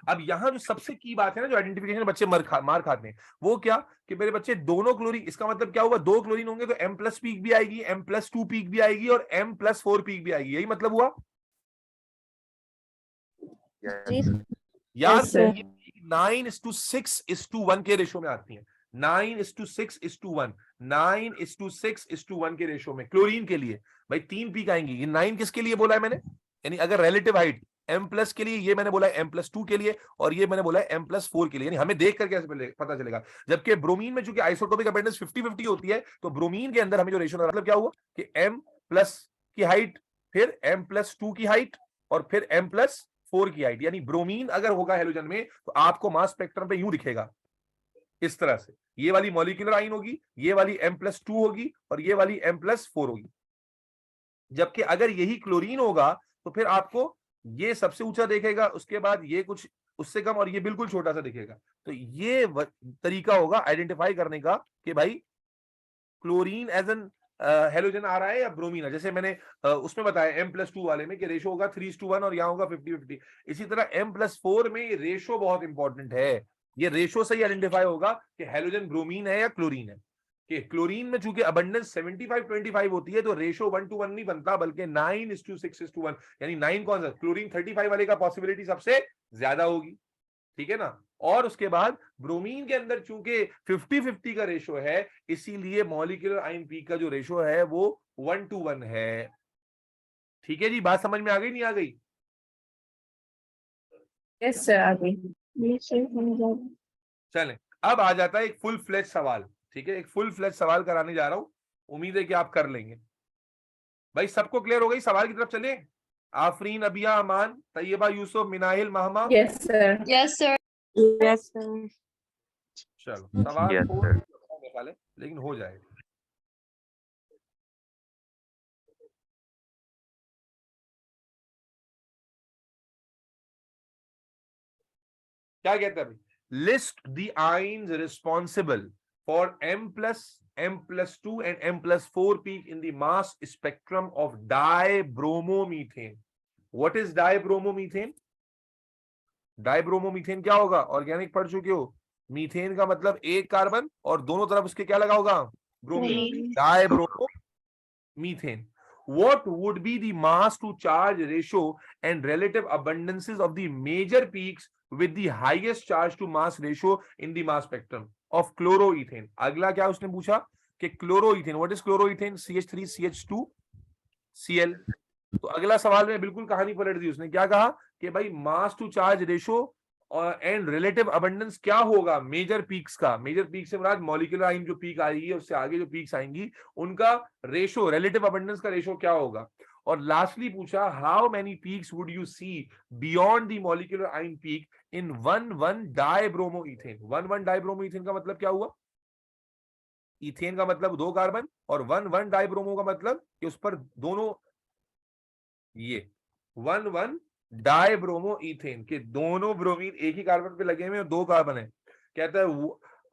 अब यहाँ जो सबसे की बात है ना, जो आइडेंटिफिकेशन बच्चे मार खाते हैं, वो क्या कि मेरे बच्चे दोनों क्लोरीन, इसका मतलब क्या हुआ, 2 क्लोरीन होंगे तो M+ पीक भी आएगी, M+2 पीक भी आएगी और M+4 पीक भी आएगी। यही मतलब हुआ जी यार। Yes, sir. 9:6:1 के रेशो में आती है। 9:6:1, 9:6:1 के रेशो में क्लोरीन के लिए भाई 3 पीक आएंगी। ये 9 किसके लिए बोला है मैंने? यानी अगर रिलेटिव हाइट M+ के लिए, ये मैंने बोला है M+2 के लिए, और ये मैंने बोला है M+4 के लिए। यानी हमें देख कर कैसे पता चलेगा? जबकि ब्रोमीन में चूंकि आइसोटोपिक अबंडेंस 50-50 होती है, तो ब्रोमीन के अंदर हमें जो रेशो, मतलब क्या हुआ कि M+ की हाइट, फिर M+2 की हाइट, और फिर M+4 की हाइट। यानी ब्रोमीन अगर होगा हेलोजन में तो आपको मास स्पेक्ट्रम पे यूं दिखेगा, इस तरह से। ये वाली मॉलिक्यूलर आयन होगी, ये वाली M+2 होगी, और ये वाली M+4 होगी। जबकि अगर यही क्लोरीन होगा तो फिर आपको ये सबसे ऊंचा दिखेगा, उसके बाद ये कुछ उससे कम, और ये बिल्कुल छोटा सा दिखेगा। तो ये तरीका होगा आइडेंटिफाई करने का कि भाई क्लोरीन एज एन हेलोजन आ रहा है या ब्रोमीन है। जैसे मैंने उसमें बताया M+2 वाले में कि रेशो होगा 3:1 और यहाँ होगा 50-50। इसी तरह M+4 में ये रेशो बहुत इंपॉर्टेंट है। ये रेशो से ही आइडेंटिफाई होगा कि हेलोजन ब्रोमीन है या क्लोरीन है। कि क्लोरीन में चूंकि अबंडेंस 75-25 होती है तो रेशो 1:1 नहीं बनता, बल्कि 9:6:1। यानी 9 कौन सा? क्लोरीन 35 वाले का पॉसिबिलिटी सबसे ज्यादा होगी, ठीक है ना। और उसके बाद ब्रोमीन के अंदर चूंकि 50-50 का रेशो है, इसीलिए मॉलिक्यूलर आयन पीक का जो रेशो है वो 1:1 है। ठीक है जी, बात समझ में आ गई नहीं आ गई? Yes, sir. आ गई. Yes, sir, समझ आ गई। चलें, अब आ जाता है एक फुल फ्लेज सवाल। ठीक है, एक फुल फ्लेज सवाल कराने जा रहा हूं, उम्मीद है कि आप कर लेंगे। भाई सबको क्लियर हो गई? सवाल की तरफ चले। Afreen, Abiya, Aman, Tayyaba, Yusuf, Minahil, Mahma. Yes, sir. Yes, sir. Yes sir. चलो सवाल Yes, थोड़ा sir. सा है, लेकिन हो जाएगा। क्या कहते हैं? List the ions responsible for M+2 and M+4 peak in the mass spectrum of dibromomethane. What is dibromomethane? डाइब्रोमोमीथेन क्या होगा? ऑर्गेनिक पढ़ चुके हो। मीथेन का मतलब एक कार्बन और दोनों तरफ उसके क्या लगा होगा? Bromine. डाइब्रोमोमीथेन। What would be the mass to charge ratio and relative abundances of the major peaks with the highest charge to mass ratio in the mass spectrum of chloroethane? अगला क्या उसने पूछा कि chloroethane, what is chloroethane? CH3CH2Cl। तो अगला सवाल में बिल्कुल कहानी पलट दी उसने। क्या कहा कि भाई मास टू चार्ज रेशो और एंड रिलेटिव अबंडेंस क्या होगा मेजर पीक्स का? मेजर पीक से मुराद मॉलिक्यूलर आयन जो पीक आएगी, उससे आगे जो पीक्स आएंगी उनका रेशो, रिलेटिव अबंडेंस का रेशो क्या होगा? और लास्टली पूछा how many peaks would you see beyond the molecular ion peak in 1,1 डाइब्रोमोइथेन। 1,1 डाइब्रोमोइथेन का मतलब क्या हुआ? इथेन का मतलब 2 कार्बन, और 1,1 डाइब्रोमो का मतलब कि उस पर दोनों, ये 1,1 डाइब्रोमो इथेन के दोनों ब्रोमीन एक ही कार्बन पे लगे हुए हैं, 2 कार्बन है। कहता है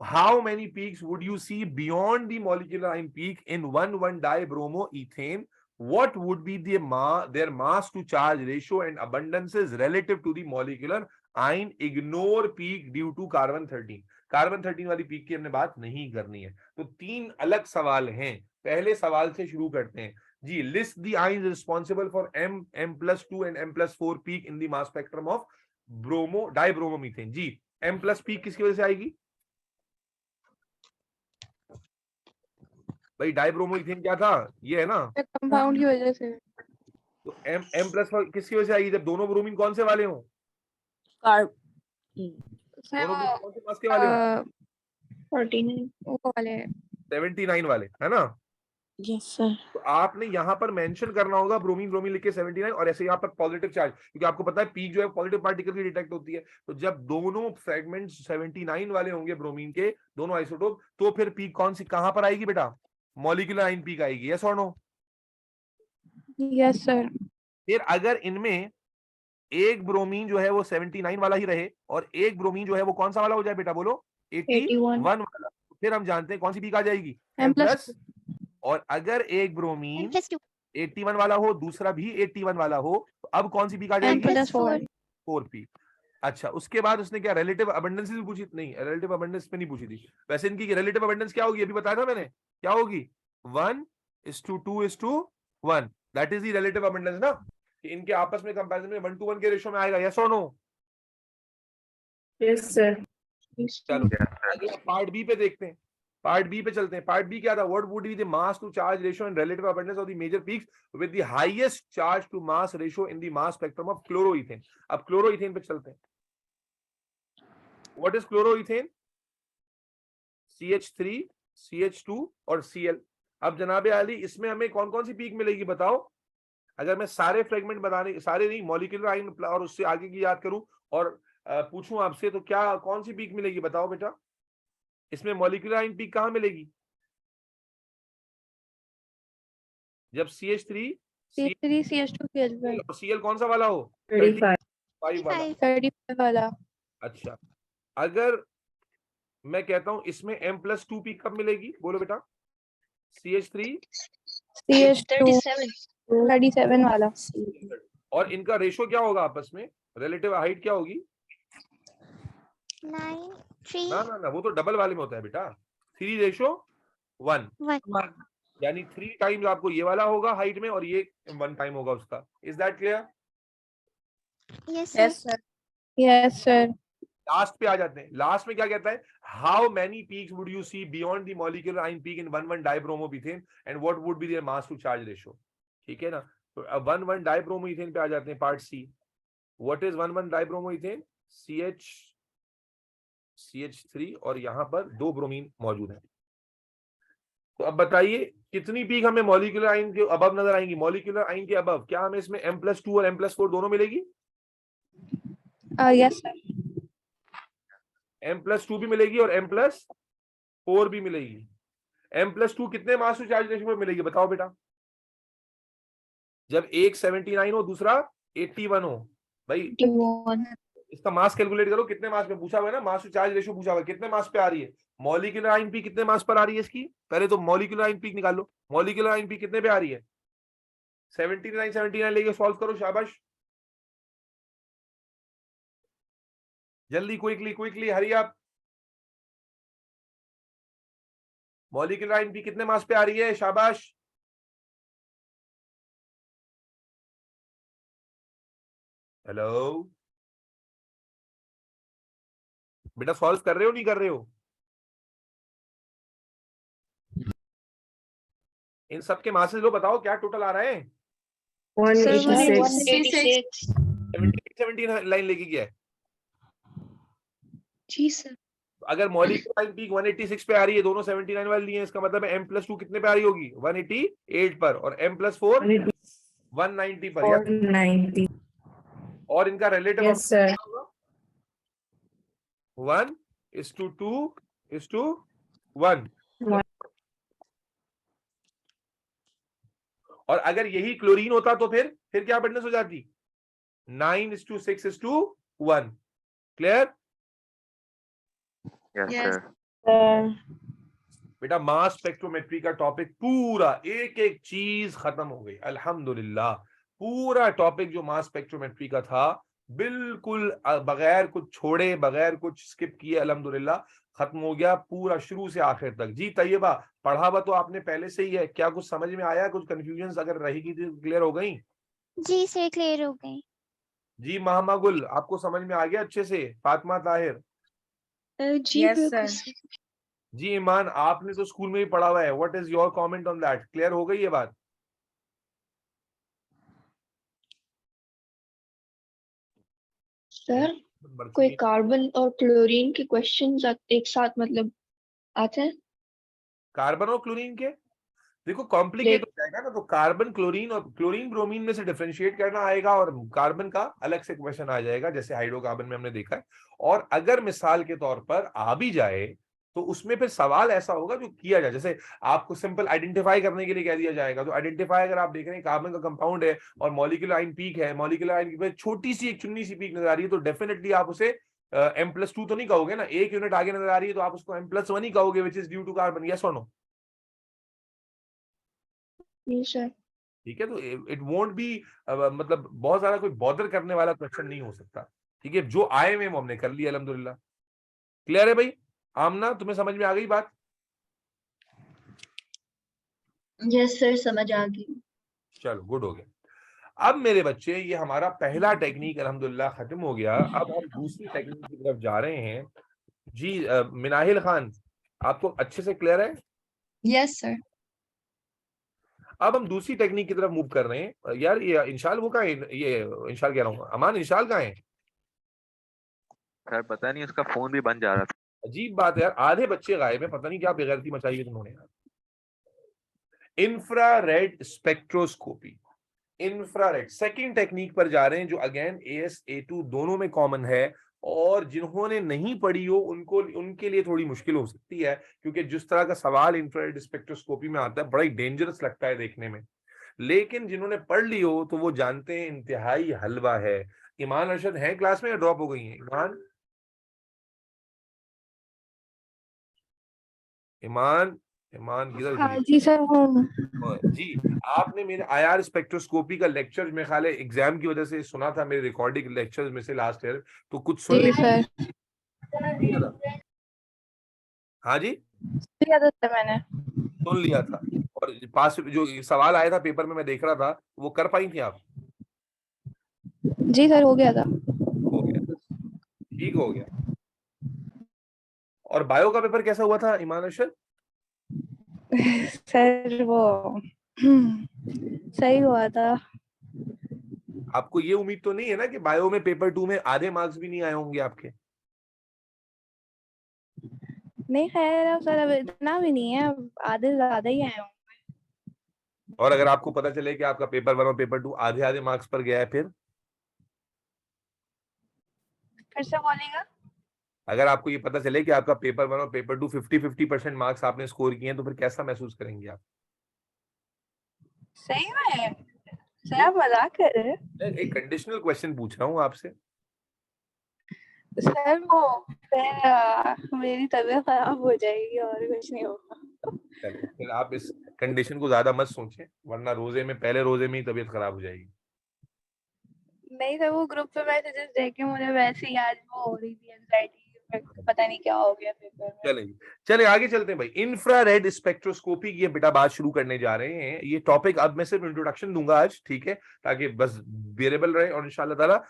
how many peaks would you see beyond the molecular ion peak in 1,1 dibromoethane? What would be their mass to charge ratio and abundances relative to the molecular ion? Ignore peak due to carbon 13। Carbon 13 वाली पीक की हमने बात नहीं करनी है। तो 3 अलग सवाल हैं। पहले सवाल से शुरू करते हैं जी। List the ions responsible for M+2 and M+4 peak in the mass spectrum of dibromomethane. जी M+ पीक किसकी वजह से आएगी? भाई डाइब्रोमोइथेन क्या था? ये है ना, कंपाउंड की वजह से। तो m प्लस किसकी वजह से आएगी जब दोनों ब्रोमीन कौन से वाले हों? कार्ब सर दोनों ब्रोमीन कौन से मास के वाले हों? 49 वो वाले 79 वाले, है ना? यस सर तो आपने यहाँ पर मेंशन करना होगा ब्रोमीन ब्रोमीन लिख के 79 और ऐसे यहाँ पर पॉजिटिव चार्ज, क्योंकि आपको पता है पीक जो है पॉजिटिव पार्टिकल की डिटेक्ट होती है। तो जब दोनों फ्रेगमेंट 79 वाले होंगे ब्रोमीन के, दोनों आइसोटोप, तो फिर पीक कौन सी कहां पर आएगी बेटा? मॉलिक्यूलर आयन पीक आएगी, यस और नो? यस सर फिर अगर इनमें एक ब्रोमीन जो है वो 79 वाला ही रहे और एक ब्रोमीन जो है वो कौन सा वाला हो जाए बेटा, बोलो? 81 वाला, तो फिर हम जानते हैं कौन सी पीक आ जाएगी? M M+। और अगर एक ब्रोमीन 81 वाला हो, दूसरा भी 81 वाला हो, तो अब कौन सी पीक आ जाएगी? M+4 4 peak. अच्छा, उसके बाद उसने क्या रिलेटिव अबंडेंस भी पूछी? नहीं, रिलेटिव अबंडेंस पे नहीं पूछी थी। वैसे इनकी रिलेटिव अबंडेंस क्या होगी अभी बताया था मैंने, क्या होगी? 1:2:1, that is the relative abundance ना, कि इनके आपस में कंपैरिजन में 1:1 के रेशियो में आएगा, यस और नो? यस सर चलो अगला पार्ट बी पे देखते हैं। पार्ट बी पे चलते हैं। पार्ट बी क्या था? What would be the mass to charge ratio and relative abundance of the major peaks with the highest charge to mass ratio in the mass spectrum of chloroethane. अब क्लोरोइथेन पे चलते हैं। What is chloroethane? CH3, CH2 और Cl। अब जनाबे आली इसमें हमें कौन कौन सी पीक मिलेगी बताओ? अगर मैं सारे फ्रेगमेंट बताने, सारे नहीं, मॉलिक्यूलर आयन और उससे आगे की याद करूं और पूछूं आपसे, तो क्या कौन सी पीक मिलेगी बताओ बेटा? इसमें मॉलिक्यूलर आयन पीक कहां मिलेगी? जब CH3 CH2 Cl और Cl कौन सा वाला हो? 35 35 वाला। 35 वाला। अच्छा, अगर मैं कहता हूं इसमें M+2 पीक कब मिलेगी, बोलो बेटा? CH3 CH2 37 वाला। और इनका रेशो क्या होगा आपस में? रिलेटिव हाइट क्या होगी? 9 3 ना ना ना, वो तो डबल वाले में होता है बेटा। 3:1, 1 यानी 3 टाइम्स आपको ये वाला होगा हाइट में और ये 1 टाइम होगा उसका। Is that clear? yes yes sir sir yes sir. Last पे आ जाते हैं। लास्ट में क्या कहता है? How many peaks would you see beyond the molecular ion peak in 1,1 dibromomethane and what would be their mass to charge ratio? ठीक है ना? तो अब 1,1 डाइब्रोमोमीथेन पे आ जाते हैं, part C. What is 1,1 dibromomethane? CH3 और यहां पर 2 ब्रोमीन मौजूद है। तो अब बताइए कितनी पीक हमें मॉलिक्यूलर आयन के अबव नजर आएंगी? मॉलिक्यूलर आयन के अबव क्या हमें इसमें M+2 और M+4 दोनों मिलेगी? Yes sir. M+2 भी मिलेगी और M+4 भी मिलेगी। M+2 कितने मास टू चार्ज रेशियो में मिलेगी बताओ बेटा? जब एक 79 हो, दूसरा 81 हो। भाई 81 इसका मास कैलकुलेट करो, कितने मास में पूछा हुआ है ना, मास टू चार्ज रेशियो पूछा हुआ है, कितने मास पे आ रही है? मॉलिक्यूलर आयन पीक कितने मास पर आ रही है इसकी? पहले तो मॉलिक्यूलर आयन पीक निकाल लो। मॉलिक्यूलर आयन पीक कितने पे आ रही है? 79 लेके सॉल्व करो, शाबाश। जल्दी, क्विकली हरी आप। मॉलिक्यूलर आयन पीक कितने मास पे आ रही है? शाबाश। हेलो बेटा, सॉल्व कर रहे हो नहीं कर रहे हो? इन सब के मासेस लो, बताओ क्या टोटल आ रहा है? 186 17 लाइन लेके गया है। जी सर अगर मॉलिक्यूलर आयन पीक 186 पे आ रही है, दोनों 79 वाले लिए, इसका मतलब है M+2 कितने पे आ रही होगी? 188 पर, और M+4 190 पर। 190 और इनका रिलेटिव यस सर 1:2:1। और अगर यही क्लोरीन होता तो फिर क्या अबंडेंस हो जाती? 9:6:1। क्लियर? Yes. बेटा मास स्पेक्ट्रोमेट्री का टॉपिक पूरा एक एक चीज खत्म हो गई, अल्हम्दुलिल्लाह। पूरा टॉपिक जो मास स्पेक्ट्रोमेट्री का था, बिल्कुल बगैर कुछ छोड़े, बगैर कुछ स्किप किए, अल्हम्दुलिल्लाह खत्म हो गया पूरा, शुरू से आखिर तक। जी तैयबा, पढ़ा हुआ तो आपने पहले से ही है, क्या कुछ समझ में आया? कुछ कंफ्यूजन अगर रहेगी तो क्लियर हो गई? जी से क्लियर हो गई। जी महमा गुल, आपको समझ में आ गया अच्छे से? फातिमा ताहिर जी यस बिल्कुल सर सर। जी, ईमान आपने तो स्कूल में भी पढ़ा हुआ है, what is your comment on that? Clear हो गई ये बात? सर कोई कार्बन और क्लोरीन के क्वेश्चंस एक साथ मतलब आते हैं? कार्बन और क्लोरीन के देखो कॉम्प्लिकेट हो जाएगा ना, तो कार्बन क्लोरीन और क्लोरीन ब्रोमीन में से डिफरेंशिएट करना आएगा और कार्बन का अलग से क्वेश्चन आ जाएगा, जैसे हाइड्रोकार्बन में हमने देखा है। और अगर मिसाल के तौर पर आ भी जाए तो उसमें फिर सवाल ऐसा होगा जो किया जाए, जैसे आपको सिंपल आइडेंटिफाई करने के लिए कह दिया जाएगा, तो आइडेंटिफाई अगर आप देख रहे हैं कार्बन का कंपाउंड है और मॉलिक्यूलर आयन पीक है, मॉलिक्यूलर आयन पे छोटी सी एक चुन्नी सी पीक नजर आ रही है, तो डेफिनेटली आप उसे M+2 तो नहीं कहोगे ना, एक यूनिट आगे नजर आ रही है तो आप उसको M+1 ही कहोगे, which is due to carbon. Yes और नो? सर ठीक है, तो इट वोंट बी मतलब बहुत ज्यादा कोई बॉदर करने वाला क्वेश्चन नहीं हो सकता। ठीक है, जो आए में हमने कर लिया अल्हम्दुलिल्लाह। क्लियर है भाई? आमना तुम्हें समझ में आ गई बात? यस सर, समझ आ गई। चलो गुड हो गया। अब मेरे बच्चे ये हमारा पहला टेक्निक अल्हम्दुलिल्लाह खत्म हो गया। अब हम दूसरी टेक्निक की तरफ जा रहे हैं। जी मिनाहिल खान, आपको अच्छे से क्लियर है? Yes sir. अब हम दूसरी टेक्निक की तरफ मूव कर रहे हैं। यार ये इंशाल वो कहाँ है? ये इंशाल कह रहा हूँ, अमान इंशाल कहाँ है? सर पता नहीं, उसका फोन भी बंद जा रहा था। अजीब बात है यार, आधे बच्चे गायब है, पता नहीं क्या बेगैरती मचाई है तुमने यार। Infrared spectroscopy, infrared second technique पर जा रहे हैं, जो अगेन AS A2 दोनों में कॉमन है, और जिन्होंने नहीं पढ़ी हो उनको उनके लिए थोड़ी मुश्किल हो सकती है, क्योंकि जिस तरह का सवाल इंफ्रारेड स्पेक्ट्रोस्कोपी में आता है बड़ा ही डेंजरस लगता है देखने में, लेकिन जिन्होंने पढ़ ली हो तो वो जानते हैं इंतहाई हलवा है। ईमान अरशद है क्लास में या ड्रॉप हो गई है? ईमान, ईमान, ईमान किधर हाँ गई? जी सर हूँ। जी, आपने मेरे IR स्पेक्ट्रोस्कोपी का लेक्चर में ख्याल है एग्जाम की वजह से सुना था, मेरे रिकॉर्डिंग लेक्चर्स में से लास्ट ईयर, तो कुछ सुन जी लिया सर, था? हाँ जी, किया था मैंने। सुन लिया था। और पास जो सवाल आया था पेपर में मैं देख रहा था, वो कर पाई थी आप? जी सर हो गया था। हो गया, ठीक हो गया। और बायो का पेपर कैसा हुआ था ईमान अरशद? सर वो सही हुआ था। आपको ये उम्मीद तो नहीं है ना कि बायो में पेपर 2 में आधे मार्क्स भी नहीं आए होंगे आपके? नहीं खैर अब सर, अब इतना भी नहीं है, अब आधे ज्यादा ही आए होंगे। और अगर आपको पता चले कि आपका पेपर 1 और पेपर 2 आधे आधे मार्क्स पर गया है, फिर से बोलेगा? अगर आपको ये पता चले कि आपका पेपर 1 और पेपर 2 50-50% मार्क्स आपने स्कोर किए हैं, तो फिर कैसा महसूस करेंगे आप? सही में सर आप मजाक कर रहे हैं? एक कंडीशनल क्वेश्चन पूछ रहा हूँ आपसे। सर वो फिर मेरी तबीयत खराब हो जाएगी और कुछ नहीं होगा। चलिए, फिर आप इस कंडीशन को ज्यादा मत सोचें, वरना रोजे में पहले रोजे में ही तबीयत खराब हो जाएगी। नहीं सर, वो ग्रुप पे मैसेजेस देख के मुझे वैसे ही आज वो हो रही थी एंजाइटी, पता नहीं क्या हो गया पेपर में। चलेंगे, चले आगे चलते हैं भाई। इंफ्रारेड स्पेक्ट्रोस्कोपी की ये बेटा बात शुरू करने जा रहे हैं। ये टॉपिक अब मैं सिर्फ इंट्रोडक्शन दूंगा आज, ठीक है, ताकि बस वेरिएबल रहे, और इंशाल्लाह ताला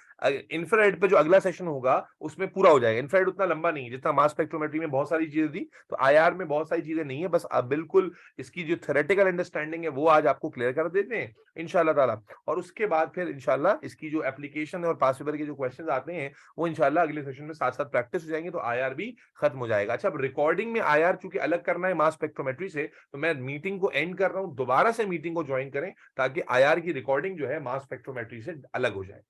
इंफ्रारेड पे जो अगला सेशन होगा उसमें पूरा हो जाएगा। इंफ्रारेड उतना लंबा नहीं है, जितना मास स्पेक्ट्रोमेट्री में बहुत सारी चीजें थी, तो IR में बहुत सारी चीजें नहीं है, बस अब बिल्कुल इसकी जो थ्योरेटिकल अंडरस्टैंडिंग है वो आज आपको क्लियर कर देते हैं इंशाल्लाह ताला, और उसके बाद फिर इंशाल्लाह इसकी जो एप्लीकेशन और पास पेपर के जो क्वेश्चन आते हैं वो इंशाल्लाह अगले सेशन में साथ साथ प्रैक्टिस हो जाएंगे, तो IR भी खत्म हो जाएगा। अच्छा, अब रिकॉर्डिंग में IR चूंकि अलग करना है मास स्पेक्ट्रोमेट्री से, तो मैं मीटिंग को एंड कर रहा हूं, दोबारा से मीटिंग को ज्वाइन करें ताकि IR की रिकॉर्डिंग जो है मास स्पेक्ट्रोमेट्री से अलग हो जाए।